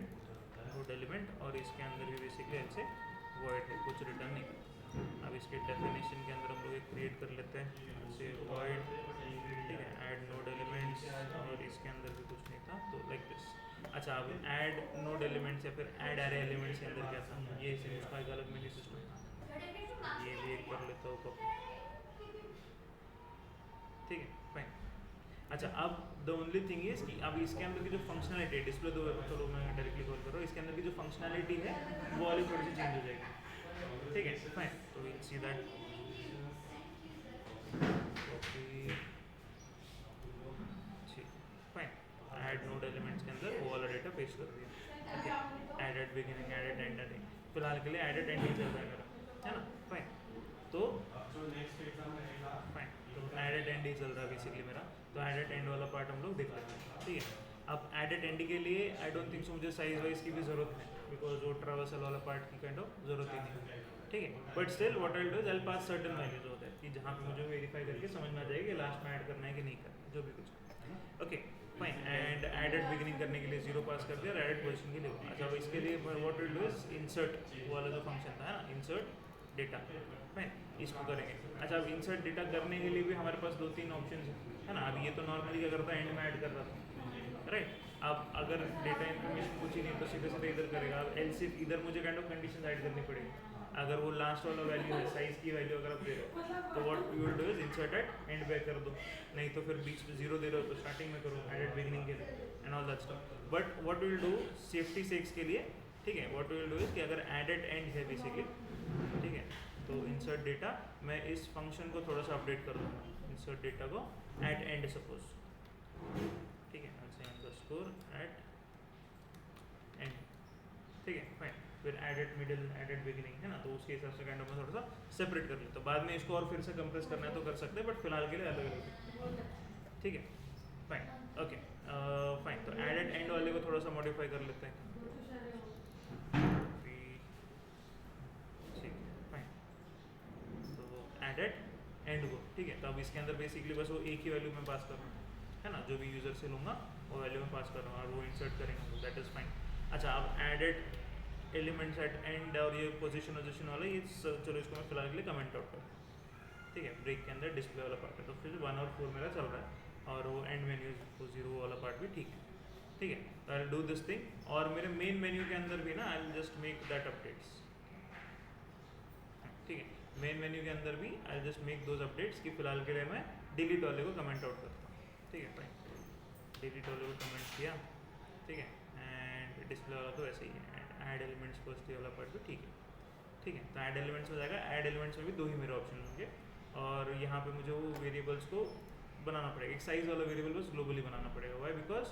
नोड एलिमेंट, और इसके अंदर भी बेसिकली ऐसे वॉइड है, कुछ रिटर्न नहीं। अब इसके डेफिनेशन के अंदर हम लोग एक क्रिएट कर लेते हैं, ऐसे वॉइड। ठीक है, ऐड नोड एलिमेंट्स, और इसके अंदर भी कुछ नहीं था, तो लाइक दिस। अच्छा अब ऐड नोड एलिमेंट्स या फिर ऐड एरे एलिमेंट्स के अंदर क्या था, ये सिर्फ उसका एक अलग मेन्यू सिस्टम, ये भी एक कर लेता हूँ कॉपी। ठीक है, फाइन। अच्छा अब द ओनली थिंग इज कि अब इसके अंदर की जो फंक्शनलिटी है, डिस्प्ले तो चलो मैं डायरेक्टली कॉल कर रहा हूँ, इसके अंदर की जो फंक्शनलिटी है वो वाली थोड़ी सी चेंज हो जाएगी। ठीक है, फाइन। तो will see that copy, fine. Add node elements के अंदर वो वाला डेटा पेस्ट कर दिया। Okay, added beginning, added end, adding, फिलहाल के लिए एडेड एंड ही चल रहा है मेरा, है ना, फाइन। तो फाइन, तो एडेड एंड ही चल रहा है बेसिकली मेरा, तो एडेड एंड वाला पार्ट हम लोग देख लेते हैं। ठीक है, अब एडेड एंड के लिए आई डोंट थिंक सो मुझे साइज वाइज की भी ज़रूरत है, बिकॉज वो ट्रावर्सल वाला पार्ट की काइंड ऑफ ज़रूरत ही नहीं है। ठीक है, but still what I will do is I will pass certain values होता है कि जहाँ पे मुझे वेरीफाई करके समझ में आ जाएगी लास्ट में ऐड करना है कि नहीं करना है, जो भी कुछ। Okay, fine. And added beginning करने के लिए 0 पास कर दिया, एडेड पोजीशन के लिए। अच्छा अब इसके लिए what will do is insert वाला जो फंक्शन था ना, इंसर्ट डेटा, फाइन, इसको करेंगे। अच्छा अब इंसर्ट डेटा करने के लिए भी हमारे पास 2-3 ऑप्शन है ना। अब ये तो नॉर्मली क्या करता है, एंड में ऐड कर रहा था, राइट। अब अगर डेटा इन्फॉर्मेशन कुछ ही नहीं तो सीधे सीधे इधर करेगा। अब एल्स इफ इधर मुझे काइंड ऑफ कंडीशन ऐड करनी पड़ेगी। अगर वो लास्ट वाला वैल्यू है, साइज की वैल्यू अगर आप दे रहे हो तो what you will do is insert at end पे कर दो, नहीं तो फिर बीच में 0 दे रहे हो तो स्टार्टिंग में करो एडेड बिगिनिंग के लिए and all that stuff. But what will do safety sex के लिए, ठीक है, व्हाट विल डू इज कि अगर एडेड एंड है बेसिकली, ठीक है, तो इंसर्ट डेटा मैं इस फंक्शन को थोड़ा सा अपडेट कर दूँगा, इंसर्ट डेटा को एट एंड सपोज, ठीक है, अंडरस्कोर एट एंड, ठीक है, फाइन। फिर एडेड मिडिल, एडेड बिगिनिंग, है ना, तो उसके हिसाब से काइंड ऑफ मैं थोड़ा सा सेपरेट कर लेता हूँ। बाद में इसको और फिर से कंप्रेस करना है तो कर सकते हैं, बट फिलहाल के लिए अलग अलग, ठीक है, फाइन। Okay, fine. तो एडेड एंड वाले को थोड़ा सा मॉडिफाई कर लेते हैं, ठीक है, फाइन। तो एडेड एंड को, ठीक है, तो अब इसके अंदर बेसिकली बस वो एक ही वैल्यू में पास कर रहा हूँ, है ना, जो भी यूज़र से लूँगा वो वैल्यू में पास कर रहा हूँ और वो इंसर्ट करेंगे, दैट इज़ फाइन। अच्छा अब एडेड एलिमेंट्स एट एंड और ये पोजीशन वाला ये चलो इसको मैं फिलहाल के लिए कमेंट आउट कर, ठीक है। ब्रेक के अंदर डिस्प्ले वाला पार्ट है, तो फिर 1 और 4 मेरा चल रहा है और वो एंड मेन्यू को 0 वाला पार्ट भी ठीक है, ठीक है। तो I will do this thing और मेरे मेन मेन्यू के अंदर भी ना आई will just make that updates, ठीक है। मेन मेन्यू के अंदर भी I just make those updates कि फिलहाल के लिए मैं डिलीट वाले को कमेंट आउट करता हूँ, ठीक है। फाइन, डिलीट वाले को कमेंट किया, ठीक है। एंड डिस्प्ले वाला तो ऐसे ही है, ऐड एलिमेंट्स फर्स्ट वाला पार्ट भी ठीक है, ठीक है। तो ऐड एलिमेंट्स में जाएगा, ऐड एलिमेंट्स में भी 2 ही मेरे ऑप्शन होंगे और यहाँ पे मुझे वो वेरिएबल्स को बनाना पड़ेगा, एक साइज वाला वेरिएबल बस ग्लोबली बनाना पड़ेगा। वाई बिकॉज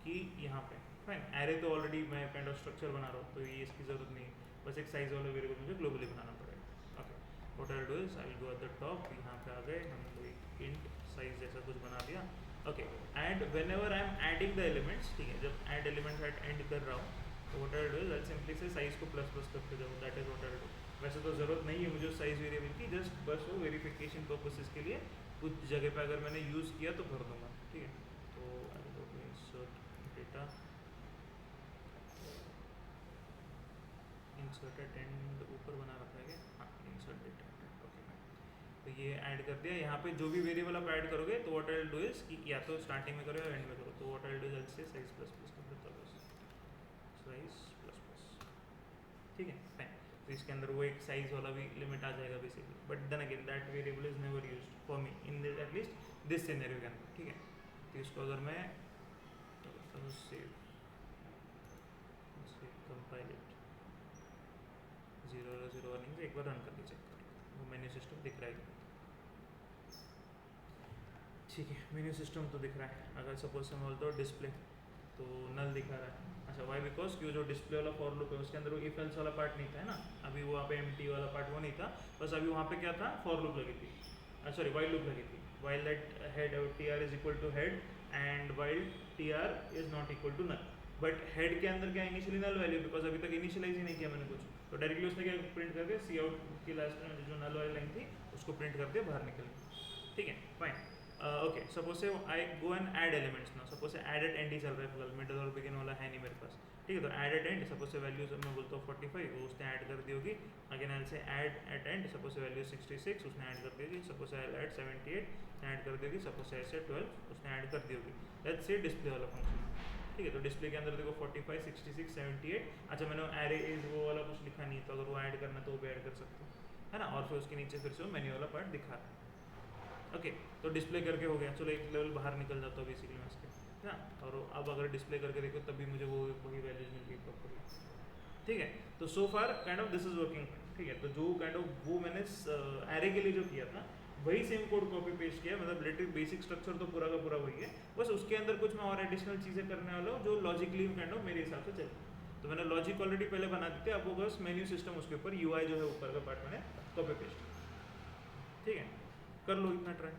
कि यहाँ पे फाइन एरे तो ऑलरेडी मैं काइंड ऑफ स्ट्रक्चर बना रहा हूँ तो ये इसकी ज़रूरत नहीं है, बस एक साइज वाला वेरिएबल मुझे ग्लोबली बनाना पड़ेगा। Okay, what I do is I go at the top, यहाँ पे आ गए हम लोग इंट साइज जैसा कुछ बना दिया। Okay, and when ever I am adding the elements, ठीक है, जब एड एलिमेंट्स एट एंड कर रहा हूँ तो what I do is I simply से साइज को प्लस प्लस करते जाऊँ, that is what I do. वैसे तो ज़रूरत नहीं है मुझे साइज वेरिएबल की, जस्ट बस वो वेरिफिकेशन पर्पसेस के लिए कुछ जगह पे अगर मैंने यूज़ किया तो भर दूंगा, ठीक है। तो I go to insert data, inserted and ऊपर बना रखा है क्या, हाँ इंसर्ट डेटा, ओके। तो ये ऐड कर दिया, यहाँ पे जो भी वेरिएबल आप ऐड करोगे तो what I will do is कि या तो स्टार्टिंग में करो या एंड में करो, तो what I will do is से साइज प्लस प्लस कर देता हूँ, साइज प्लस प्लस, ठीक है। फाइन, तो इसके अंदर वो एक साइज वाला भी लिमिट आ जाएगा basically, but then again that variable is never used for me in this at least this scenario के अंदर, ठीक है। तो इसको अगर मैं सेव कंपाइल इट 0 वार्निंग से एक बार रन करके चेक कर, वो मेन्यू सिस्टम दिख रहा है, ठीक है। मेन्यू सिस्टम तो दिख रहा है, अगर सपोज से मैं बोलता हूँ डिस्प्ले तो नल दिखा रहा है। अच्छा, वाई बिकॉज कि जो डिस्प्ले वाला फॉर लूप है उसके अंदर वो इफ एल्स वाला पार्ट नहीं था, है ना, अभी वहाँ पे एम्प्टी वाला पार्ट वो नहीं था, बस अभी वहाँ पे क्या था, फॉर लूप लगी थी, सॉरी वाइल लूप लगी थी, while that head T R is equal to head and while T R is not equal to null, but head के अंदर क्या इनिशियली नल वैल्यू, बिकॉज अभी तक इनिशियलाइज ही नहीं किया मैंने कुछ, तो डायरेक्टली उसने क्या प्रिंट करके सी आउट की लास्ट में जो नल वाली लाइन थी उसको प्रिंट कर दिया, बाहर निकल गई, ठीक है। फाइन, ओके, सपोज से आई गो एंड ऐड एलिमेंट्स ना, सपोज से एडेड एंड ही चल रहा है फिलहाल, मिडल और बिगिन वाला है नहीं मेरे पास, ठीक है। तो एडेड एंड सपोज से वैल्यूज मैं बोलता हूँ 45, वो उसने ऐड कर दी होगी, अगेन आई से ऐड एट एंड सपोज से वैल्यू 66 उसने ऐड कर दी होगी, सपोज से आई ऐड 78 उसने ऐड कर दी होगी, सपोज से ऐसे 12 उसने ऐड कर दी होगी, लेट्स से डिस्प्ले वाला फंक्शन, ठीक है। तो डिस्प्ले के अंदर देखो 45 66 78, अच्छा मैंने एरे इज वो वाला कुछ लिखा नहीं, तो अगर वो ऐड करना तो वो भी ऐड कर सकते हो, है ना, और फिर उसके नीचे फिर से वो मेन्यू वाला पार्ट दिखा रहा है, ओके। तो डिस्प्ले करके हो गया, चलो एक लेवल बाहर निकल जाता हूँ बेसिकली मैं इसके, है ना, और अब अगर डिस्प्ले करके देखो तब भी मुझे वो वही वैल्यूज मिल गई प्रॉपरली, ठीक है। तो so far kind of this is working, ठीक है। तो जो काइंड ऑफ वो मैंने एरे के लिए जो किया था वही सेम कोड कॉपी पेस्ट किया, मतलब लिटरली बेसिक स्ट्रक्चर तो पूरा का पूरा वही है, बस उसके अंदर कुछ मैं और एडिशनल चीज़ें करने वाला हूँ जो लॉजिकली काइंड ऑफ मेरे हिसाब से चले, तो मैंने लॉजिक ऑलरेडी पहले बना दी थी, अब वो बस मेन्यू सिस्टम उसके ऊपर यूआई जो है ऊपर का पार्ट मैंने कॉपी पेस्ट, ठीक है। कर लो इतना ट्राई,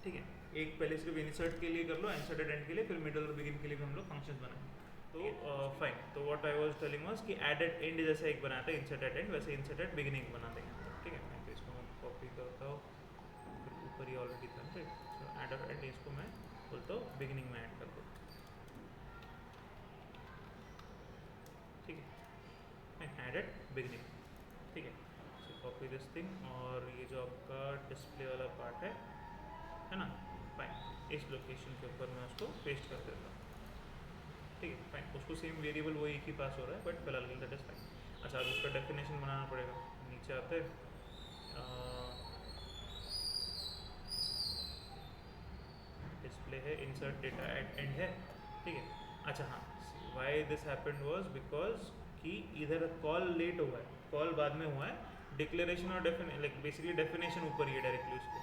ठीक है। एक पहले सिर्फ इंसर्ट के लिए कर लो, इंसर्टेड एंड के लिए, फिर मिडल और बिगिन के लिए भी हम लोग फंक्शंस बनाएंगे। तो फाइन, तो what I was telling was कि एडेड एंड जैसे एक बनाया था इंसर्टेड एंड, वैसे इंसर्टेड बिगिनिंग बना देंगे, ठीक है। मैं तो इसको मैं कॉपी करता हूँ, फिर ऊपर ही ऑलरेडी था, राइट, तो एडेड एंड इसको मैं बोलता हूँ बिगिनिंग में ऐड कर दो, ठीक है, एडेड बिगिनिंग, ठीक है। सो कॉपी दिस थिंग, और ये जो आपका डिस्प्ले वाला पार्ट है ना, फाइन, इस लोकेशन के ऊपर मैं उसको पेस्ट कर देता हूँ, ठीक है। फाइन, उसको सेम वेरिएबल वो एक ही पास हो रहा है, बट फिलहाल दैट इज फाइन। अच्छा, अब उसका डेफिनेशन बनाना पड़ेगा, नीचे आते हैं, डिस्प्ले है, इंसर्ट डेटा एट एंड है, ठीक है। अच्छा हाँ, why this happened was because कि इधर कॉल लेट हुआ है, कॉल बाद में हुआ है, डिक्लेरेशन और लाइक बेसिकली डेफिनेशन ऊपर ही है डायरेक्टली उसके,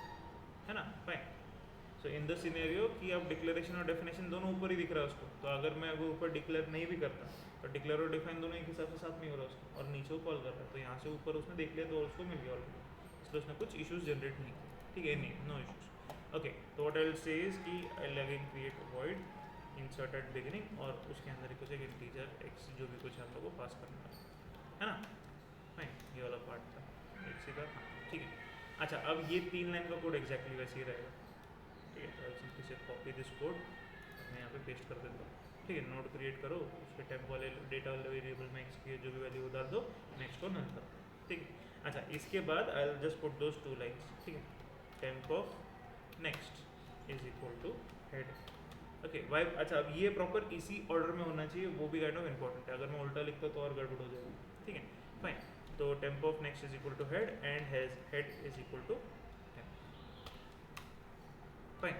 है ना, fine. So in the scenario कि अब डिक्लेरेशन और डेफिनेशन दोनों ऊपर ही दिख रहा है उसको, तो अगर मैं वो ऊपर डिक्लेयर नहीं भी करता तो डिक्लेयर और डिफाइन दोनों एक हिसाब से साथ नहीं हो रहा उसको, और नीचे वो कॉल कर रहा है, तो यहाँ से ऊपर उसने देख लिया तो उसको मिल गया ऑलरेडी, इसलिए उसने कुछ इश्यूज जनरेट नहीं किए, ठीक है, नहीं, नो इश्यूज, ओके। तो what I will say is कि I will again create void insert at beginning, और उसके अंदर कुछ एक इंटीजर एक्स जो भी कुछ हम लोग को पास करना है ना, फाइन, ये वाला पार्ट था एक सीधा, ठीक है। अच्छा, अब ये 3 लाइन का कोड एग्जैक्टली वैसे ही रहेगा, ठीक है। तो सिंपली से कॉपी दिस कोड मैं यहाँ पे पेस्ट कर देता हूँ, ठीक है, नोड क्रिएट करो, उसके टेम्प वाले डेटा वाले वेरिएबल में एक्स की जो भी वैल्यू डाल दो, नेक्स्ट को नल कर दो, ठीक है। अच्छा, इसके बाद I will just put those 2 lines, ठीक है। Temp of next is equal to head, okay why. अच्छा, अब ये प्रॉपर इसी ऑर्डर में होना चाहिए, वो भी काइंड ऑफ इंपॉर्टेंट है। अगर मैं उल्टा लिखता तो और गड़बड़ हो जाएगा, ठीक है, फाइन। तो temp of next is equal to head and has head is equal to fine,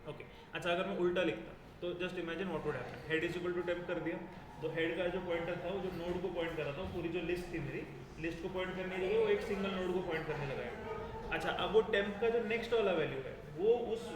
okay. अच्छा, अगर मैं उल्टा लिखता तो just imagine what would happen, head is equal to temp कर दिया, तो हेड का जो पॉइंटर था वो जो नोड को पॉइंट कर रहा था, वो पूरी जो लिस्ट थी मेरी लिस्ट को पॉइंट करने की जगह वो एक सिंगल नोड को पॉइंट करने लगा है। अच्छा, अब वो टेम्प का जो नेक्स्ट वाला वैल्यू है वो उस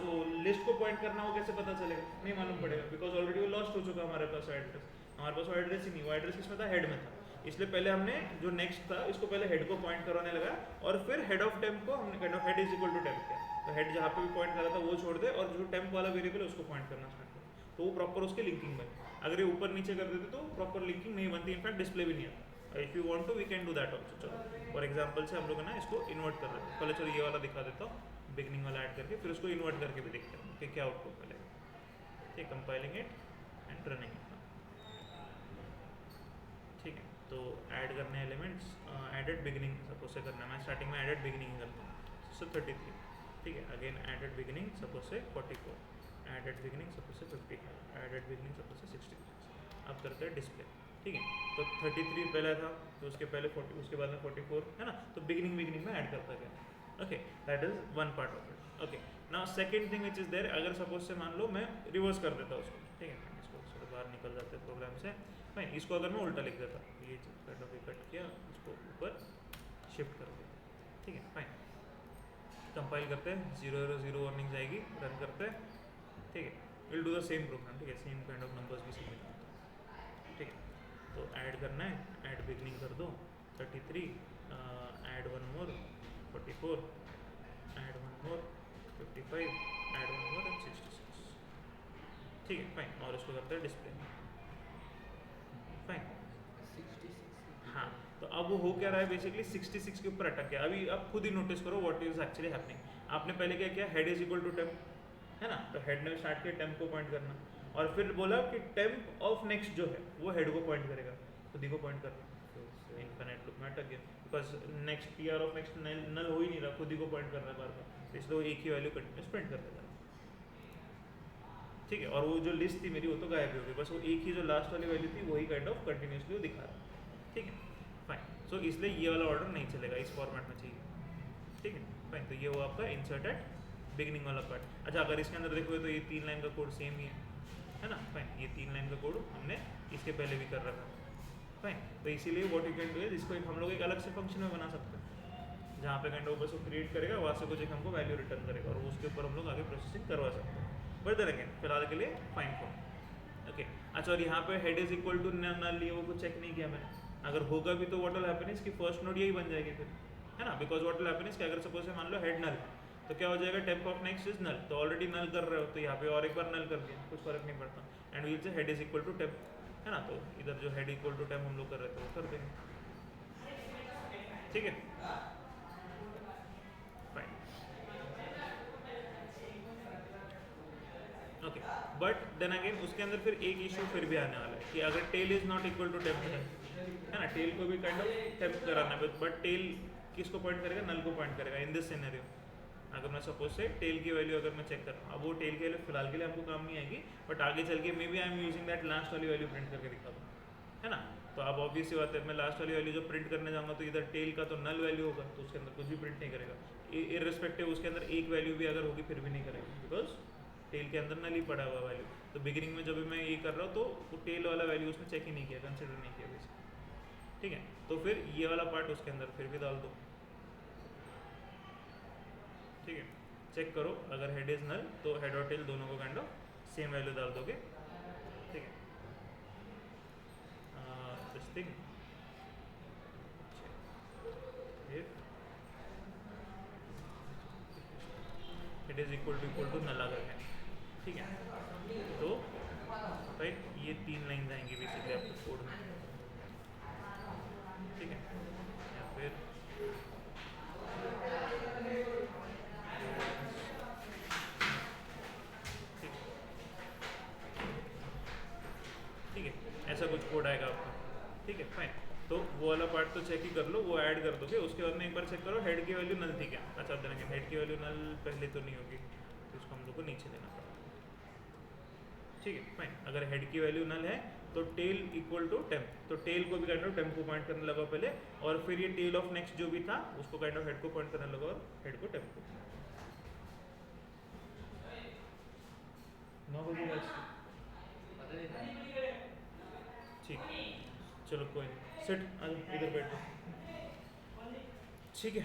लिस्ट को पॉइंट करना, वो कैसे पता चलेगा, नहीं मालूम पड़ेगा, बिकॉज ऑलरेडी वो लॉस्ट हो चुका हमारे पास एड्रेस, हमारे पास वो एड्रेस ही नहीं, वो एड्रेस किसमें था, हेड में था। इसलिए पहले हमने जो नेक्स्ट था इसको पहले हेड को पॉइंट करवाने लगा, और फिर हेड ऑफ टेम्प को हमने kind of head is equal to temp किया, तो हेड जहाँ पे भी पॉइंट कर रहा था वो छोड़ दे, और जो टेम्प वाला वेरिएबल है उसको पॉइंट करना स्टार्ट कर, तो वो प्रॉपर उसकी लिंकिंग बनी। अगर ये ऊपर नीचे कर देते तो प्रॉपर लिंकिंग नहीं बनती, इनफैक्ट डिस्प्ले भी नहीं आता। If you want to we can do that also. चलो फॉर एग्जांपल से हम लोग ना इसको इन्वर्ट कर रहे हैं, पहले चलो ये वाला दिखा देता हूँ, बिगनिंग वाला ऐड करके, फिर उसको इन्वर्ट करके भी देखते हैं कि क्या आउटपुट मिलेगा, ठीक, compiling it and running it, ठीक है। तो ऐड करने एलिमेंट्स, एडेड बिगनिंग सपोज से करना है, मैं स्टार्टिंग में एडेड बिगनिंग करता हूँ, सो 33, ठीक है। अगेन एडेड बिगनिंग सपोज से 44, एडेड बिगनिंग सपोज से 55, एडेड बिगनिंग सपोज से 63। अब करते हैं डिस्प्ले, ठीक है। तो 33 पहला था, तो उसके पहले 40, उसके बाद में 44 है ना, तो बिगनिंग में ऐड करता गया, okay, that is one part of it, okay. Now second thing which is there, अगर सपोज से मान लो मैं रिवर्स कर देता उसको, ठीक है, इसको थोड़ा बाहर निकल जाते हैं प्रोग्राम से, फाइन। इसको अगर मैं उल्टा लिख देता, ये कट किया, इसको ऊपर शिफ्ट कर दिया, ठीक है, फाइन। कंपाइल करते हैं, 0 0 0 वार्निंग जाएगी, रन करते हैं, ठीक है। Will do the same programme, ठीक है, सेम काइंड ऑफ नंबर्स भी सबमिट करते हैं, ठीक है। तो ऐड करना है, ऐड बिगनिंग कर दो 33, add one more 44, add one more 55, add one more and 66, ठीक है, फाइन। और इसको करते हैं डिस्प्ले, फाइन। 66। हाँ, तो अब वो हो क्या रहा है, बेसिकली 66 के ऊपर अटक गया। अभी आप खुद ही नोटिस करो व्हाट इज एक्चुअली हैपनिंग। आपने पहले क्या किया, head is equal to temp, है ना, तो हेड ने स्टार्ट किया टेम्प को पॉइंट करना, और फिर बोला कि टेम्प ऑफ नेक्स्ट जो है वो हेड को पॉइंट करेगा, खुद ही को पॉइंट कर रहा है, इनफिनिट लूप में अटक गया, because next T R of next null हो ही नहीं रहा, खुद ही को पॉइंट कर रहा है बार बार, इसलिए वो एक ही वैल्यू कंटिन्यूस प्रिंट कर देगा, ठीक है। और वो जो लिस्ट थी मेरी वो तो गायब हो गई, बस वो एक ही जो लास्ट वाली वैल्यू थी वही काइंड ऑफ कंटिन्यूसली वो दिखा रहा है, ठीक है, फाइन। सो इसलिए ये वाला ऑर्डर नहीं चलेगा, इस फॉर्मेट में चाहिए, ठीक है, फाइन। तो ये वो आपका इंसर्टेड बिगिनिंग वाला पार्ट। अच्छा, अगर इसके अंदर देखोगे तो ये 3 लाइन का कोड सेम ही है ना, फाइन। ये 3 लाइन का कोड हमने इसके पहले भी कर रखा था, फाइन। तो इसीलिए what you can do is, इसको हम लोग एक अलग से फंक्शन में बना सकते हैं, जहाँ पे काइंड ऑफ बस वो क्रिएट करेगा, वहाँ से कुछ एक हमको वैल्यू रिटर्न करेगा, और उसके ऊपर हम लोग आगे प्रोसेसिंग करवा सकते हैं, बट देन अगेन फिलहाल के लिए फाइन फॉर्म, ओके। अच्छा, और यहाँ पे head is equal to null, ये वो कुछ चेक नहीं किया मैंने, अगर होगा भी तो व्हाट विल हैपन इज कि फर्स्ट नोड यही बन जाएगी फिर, है ना, because what will happen is कि अगर सपोज से मान लो हेड नल, तो क्या हो जाएगा, temp of next is null, तो ऑलरेडी नल कर रहे हो, तो यहाँ पे और एक बार नल कर दिया, कुछ फर्क नहीं पड़ता, and we'll say head is equal to temp, है ना, तो इधर जो हेड इक्वल टू टेम्प हम लोग कर रहे थे वो कर देंगे, ठीक है, fine, okay. But then again उसके अंदर फिर एक इशू फिर भी आने वाला है कि अगर tail is not equal to temp है ना, टेल को भी काइंड ऑफ टेम्प कराना है, बट टेल किसको पॉइंट करेगा, नल को पॉइंट करेगा इन दिस सिनेरियो। अगर मैं सपोज से टेल की वैल्यू अगर मैं चेक कर रहा हूँ, अब वो टेल की वैल्यू फिलहाल के लिए हमको काम नहीं आएगी, बट आगे चल के maybe I am using that last वाली वैल्यू प्रिंट करके दिखा दूँ, है ना। तो अब ऑब्वियस सी बात है, मैं लास्ट वाली वैल्यू जो प्रिंट करने जाऊँगा तो इधर टेल का तो नल वैल्यू होगा, तो उसके अंदर कुछ भी प्रिंट नहीं करेगा, इररिस्पेक्टिव उसके अंदर एक वैल्यू भी अगर होगी फिर भी नहीं करेगी, बिकॉज टेल के अंदर नल ही पड़ा हुआ वैल्यू। तो बिगिनिंग में जब भी मैं ये कर रहा हूँ तो वो टेल वाला वैल्यू उसमें चेक ही नहीं किया, कंसिडर नहीं किया बेसिकली, ठीक है। तो फिर ये वाला पार्ट उसके अंदर फिर भी डाल दो, ठीक है। चेक करो, अगर हेड इज नल तो हेड और टेल दोनों को काइंड ऑफ सेम वैल्यू डाल दोगे, ठीक है। This thing it is equal to null अगर है, ठीक है, तो राइट ये 3 लाइन आएंगी बेसिकली आपके कोड में, ठीक है, या फिर ऐसा कुछ कोड आएगा आपका, ठीक है फाइन। तो वो वाला पार्ट तो चेक ही कर लो, वो ऐड कर दोगे। उसके बाद में एक बार चेक करो हेड की वैल्यू नल थी क्या। अच्छा देना हेड की वैल्यू नल पहले तो नहीं होगी, तो उसको हम लोग को नीचे देना पड़ेगा, ठीक है फाइन। अगर हेड की वैल्यू नल है तो टेल इक्वल टू टेम्प, तो टेल को भी काइंड ऑफ टेम्प को पॉइंट करने लगा पहले, और फिर ये टेल ऑफ नेक्स्ट जो भी था उसको काइंड ऑफ हेड को पॉइंट करने लगा और हेड को टेम्प को। 9 बजे पता नहीं था। ठीक है, चलो कोई नहीं, सेट इधर बैठ जाओ, ठीक है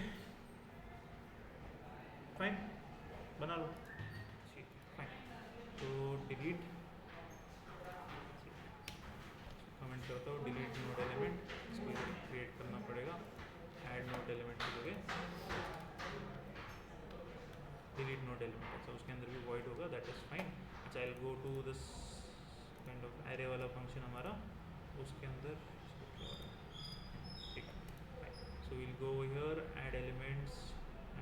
फाइन, बना लो, ठीक है फाइन। तो डिलीट कमेंट करता हूँ, डिलीट नोड एलिमेंट, इसको क्रिएट करना पड़ेगा, ऐड नोड एलिमेंट की जगह डिलीट नोड एलिमेंट। अच्छा उसके अंदर भी वॉइड होगा, दैट इज़ फाइन। अच्छा I will go to this kind of array वाला फंक्शन हमारा, उसके अंदर ठीक है फाइन। So will go here add elements,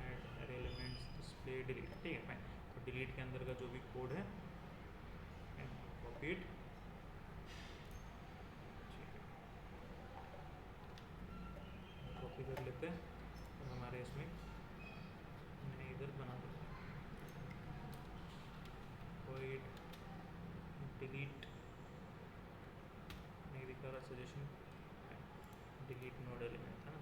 add array elements, display delete, ठीक है फाइन। तो डिलीट के अंदर का जो भी कोड है कॉपी इट, कॉपी कर लेते हैं और हमारे इसमें मैंने इधर बना दिया void delete, नहीं दिखा रहा सजेशन, डिलीट नोड एलिमेंट था ना,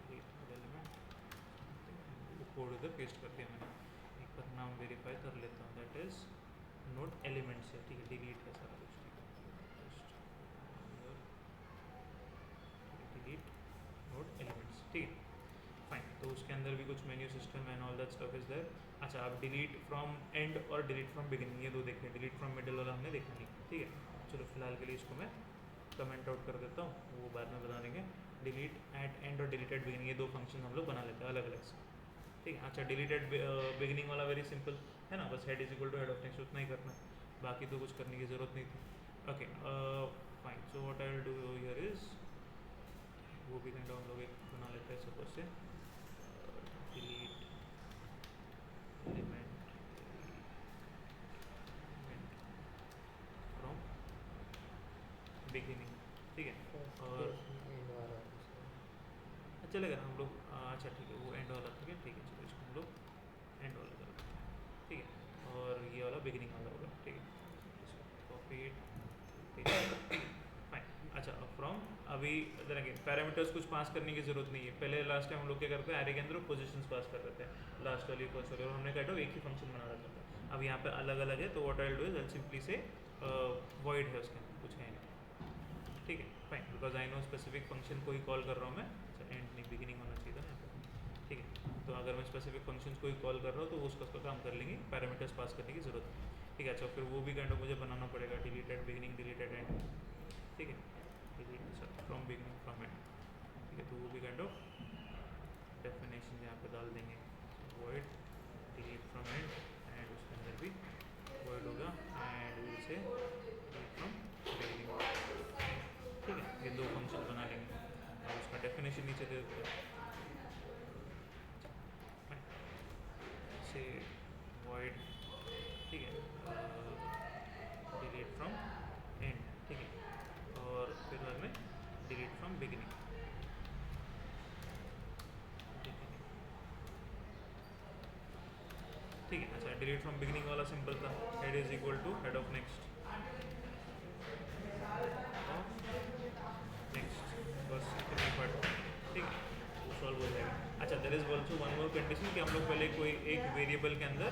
डिलीट नोड एलिमेंट, कोड इधर पेस्ट कर दिया मैंने। एक बार नाम वेरीफाई कर लेता हूँ, दैट इज नोड एलिमेंट्स है, ठीक है डिलीट है सारा कुछ, डिलीट नोड एलिमेंट्स, ठीक है फाइन। तो उसके अंदर भी कुछ menu system and all that stuff is there. अच्छा आप डिलीट फ्रॉम एंड और डिलीट फ्रॉम बिगिनिंग ये दो देखें, डिलीट फ्रॉम मिडिल वाला हमने देखा नहीं, ठीक है। चलो फिलहाल के लिए इसको मैं कमेंट आउट कर देता हूँ, वो बाद में बता देंगे। डिलीट एट एंड और डिलीट एट बिगिनिंग ये दो फंक्शन हम लोग बना लेते हैं अलग अलग से, ठीक है। अच्छा डिलीट एट बिगिनिंग वाला वेरी सिंपल है ना, बस head is equal to head of next, उतना ही करना, बाकी तो कुछ करने की ज़रूरत नहीं थी। Okay fine, so what I will do here is, वो भी काइंड हम लोग एक बना लेते हैं सपोज से, डिलीट एलिमेंट फ्रॉम बिगिनिंग, ठीक है। और एंड वाला चलेगा ना हम लोग, अच्छा ठीक है वो एंड वाला, ठीक है ठीक है, चलो इसको हम लोग एंड वाला कर लेते हैं, ठीक है। और ये वाला बिगिनिंग वाला होगा, ठीक है। इसको कॉपी फाइन। अच्छा अब फ्रॉम, अभी इधर अगेन पैरामीटर्स कुछ पास करने की जरूरत नहीं है, पहले लास्ट टाइम हम लोग क्या करते हैं एरे के अंदर पोजीशंस पास कर देते हैं, लास्ट वाली फर्स्ट वाली, और हमने कहता एक ही फंक्शन बना रखा था। अब यहाँ पे अलग अलग है, तो what I will do is I simply से वॉइड है उसके अंदर, कुछ है नहीं, ठीक है fine, because I know specific function को ही कॉल कर रहा हूँ मैं, एंड नहीं बिगिनिंग होना चाहिए था ना, ठीक है। तो अगर मैं स्पेसिफिक फंक्शंस को ही कॉल कर रहा हूँ तो वो उसका काम कर लेंगे, पैरामीटर्स पास करने की ज़रूरत है, ठीक है। अच्छा फिर वो भी काइंड ऑफ मुझे बनाना पड़ेगा, delete at beginning, delete at end, ठीक है, delete from beginning from end, ठीक है। तो वो भी काइंड ऑफ डेफिनेशन यहाँ पे डाल देंगे, void delete from and, and उसके अंदर भी वॉइड होगा and will say delete from beginning, ठीक है। ये दो फंक्शन बना लेंगे और उसका डेफिनेशन नीचे दे देते हैं, से void, ठीक है, डिलीट फ्रॉम एंड, ठीक है, और फिर बाद में डिलीट फ्रॉम बिगिनिंग, ठीक है। अच्छा डिलीट फ्रॉम बिगिनिंग वाला सिंपल था, head is equal to head of next, बस इतनी पार्ट, ठीक है, वो सॉल्व हो जाएगा। अच्छा there is also one more condition कि हम लोग पहले कोई एक वेरिएबल के अंदर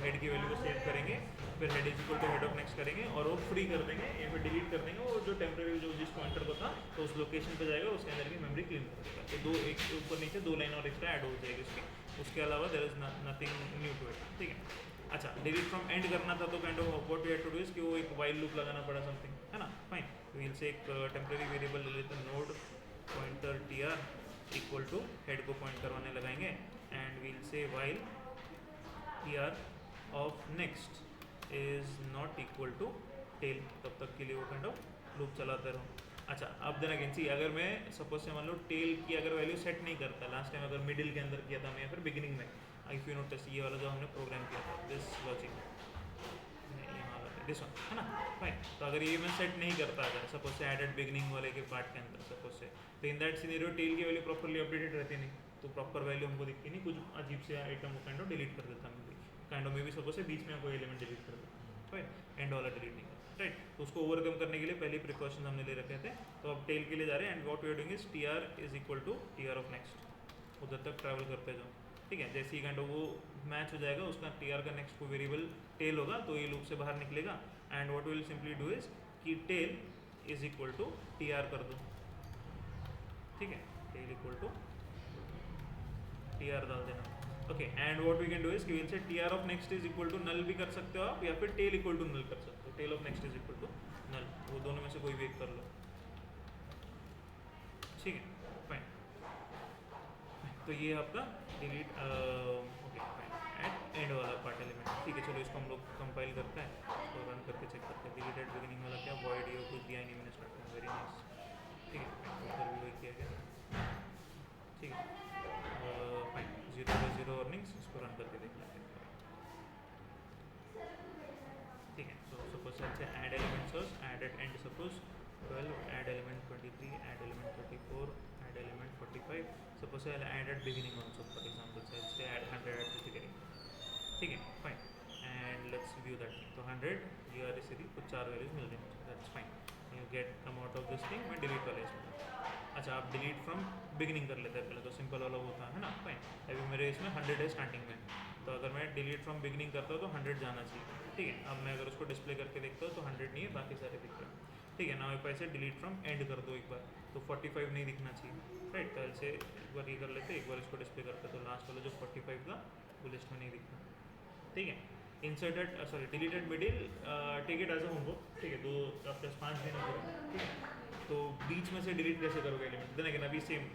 हेड की वैल्यू को सेव करेंगे, फिर head is equal to head of next करेंगे और वो फ्री कर देंगे या फिर डिलीट कर देंगे, वो जो टेम्प्रेरी जो जिस पॉइंटर को था तो उस लोकेशन पे जाएगा, उसके अंदर की मेमोरी क्लीन कर देगा। तो दो एक ऊपर नीचे दो लाइन और एक्स्ट्रा ऐड हो जाएगी उसकी, उसके अलावा there is nothing new to it, ठीक है। अच्छा डिलीट फ्रॉम एंड करना था तो kind of what we had to do is कि वो एक वाइल लूप लगाना पड़ा समथिंग, है ना फाइन। तो विल से एक टेम्प्रेरी वेरिएबल ले लेते हैं, node pointer tr equal to head को पॉइंट करवाने लगाएंगे and will say while tr of next is not equal to tail, तब तक के लिए वो काइंड ऑफ लूप चलाते रहो। अच्छा अब देन अगेन सी अगर मैं सपोज से मान लो टेल की अगर वैल्यू सेट नहीं करता, लास्ट टाइम अगर मिडिल के अंदर किया था मैं या फिर बिगिनिंग में, इफ यू नोटिस ये वाला जो हमने प्रोग्राम किया था दिस लॉजिक, यहाँ दिस वन, है ना, फाइन। तो अगर ये मैं सेट नहीं करता, अगर सपोज से एडेड बिगनिंग वाले के पार्ट के अंदर सपोज से, तो इन दैट सिनेरियो टेल की वैल्यू प्रॉपरली अपडेटेड रहती नहीं, तो प्रॉपर वैल्यू हमको दिखती नहीं, कुछ अजीब से आइटम को काइंड ऑफ डिलीट कर देता मैं भी, काइंड ऑफ मे भी सपोज से बीच में कोई एलिमेंट डिलीट कर देता, फाइन, एंड वाला डिलीट नहीं करता, राइट। तो उसको ओवरकम करने के लिए पहले प्रिकॉशन हमने ले रखे थे, तो अब टेल के लिए जा रहे हैं, and what we are doing is T R is equal to T R of next, उधर तक ट्रैवल करते जाओ, ठीक है। जैसे ही काइंड ऑफ वो मैच हो जाएगा, उसका टी आर का नेक्स्ट कोई वेरिएबल टेल होगा, तो ये लूप से बाहर निकलेगा, and what will simply do is कि tail is equal to T R कर दो, ठीक है, tail equal to T are डाल देना, okay. And what we can do is कि will say T R of next is equal to null भी कर सकते हो आप, या फिर टेल इक्वल टू नल कर सकते हो, tail of next is equal to null, वो दोनों में से कोई भी एक कर लो, ठीक है, फाइन। तो ये आपका delete okay fine eight and वाला पार्ट एलिमेंट, ठीक है। चलो इसको हम लोग कंपाइल करते हैं और रन करके चेक करते हैं। डिलीट एट बिगिनिंग वाला क्या, वॉइड ये कुछ दिया नहीं मैंने स्टार्ट में, वेरी नाइस, ठीक है। ऊपर भी वही किया गया, ठीक है, फाइन। 0 अर्निंग्स, इसको रन करके देख लेते हैं, ठीक है। तो suppose say add element source, add at end suppose 12, add element 23, add element 34, add element 45, suppose I added beginning also, for example, so I'll say add 100 at the beginning, ठीक है, fine. And let's view that thing, तो 100 ये वाली सीधी कुछ 4 values मिल रही हैं, that's fine. You get come out of this thing, मैं delete वाले इसमें, अच्छा आप डिलीट फ्रॉम बिगिनिंग कर लेते हैं पहले, तो सिंपल वाला होता है ना, फाइन। अभी मेरे इसमें 100 है स्टार्टिंग में, तो अगर मैं डिलीट फ्रॉम बिगिनिंग करता हूँ तो 100 जाना चाहिए, ठीक है। अब मैं अगर उसको डिस्प्ले करके देखता हूँ तो 100 नहीं है, बाकी सारे दिख रहे हैं, ठीक है। ना एक ऐसे डिलीट फ्रॉम एंड कर दो एक बार, तो 45 नहीं दिखना चाहिए, राइट। तो ऐसे एक बार ये कर लेते, एक बार इसको डिस्प्ले करते, तो लास्ट वाला जो 45 था वो लिस्ट में नहीं दिखना, ठीक है। Inserted sorry deleted middle, take it as a homework, ठीक है। 2 आफ्टर 5 दिन करो, ठीक है। तो बीच में से डिलीट कैसे करोगे एलिमेंट, देन अगेन अभी सेम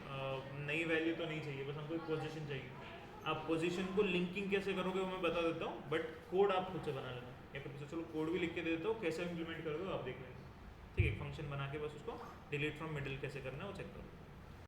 नई वैल्यू तो नहीं चाहिए, बस हमको एक पोजीशन चाहिए। आप पोजीशन को लिंकिंग कैसे करोगे वो मैं बता देता हूँ, बट कोड आप खुद से बना लेना, या फिर चलो कोड भी लिख के दे देता हूँ, कैसे इम्प्लीमेंट करोगे आप देख लेंगे, ठीक है। फंक्शन बना के बस उसको डिलीट फ्रॉम मिडिल कैसे करना है वो चेक करो।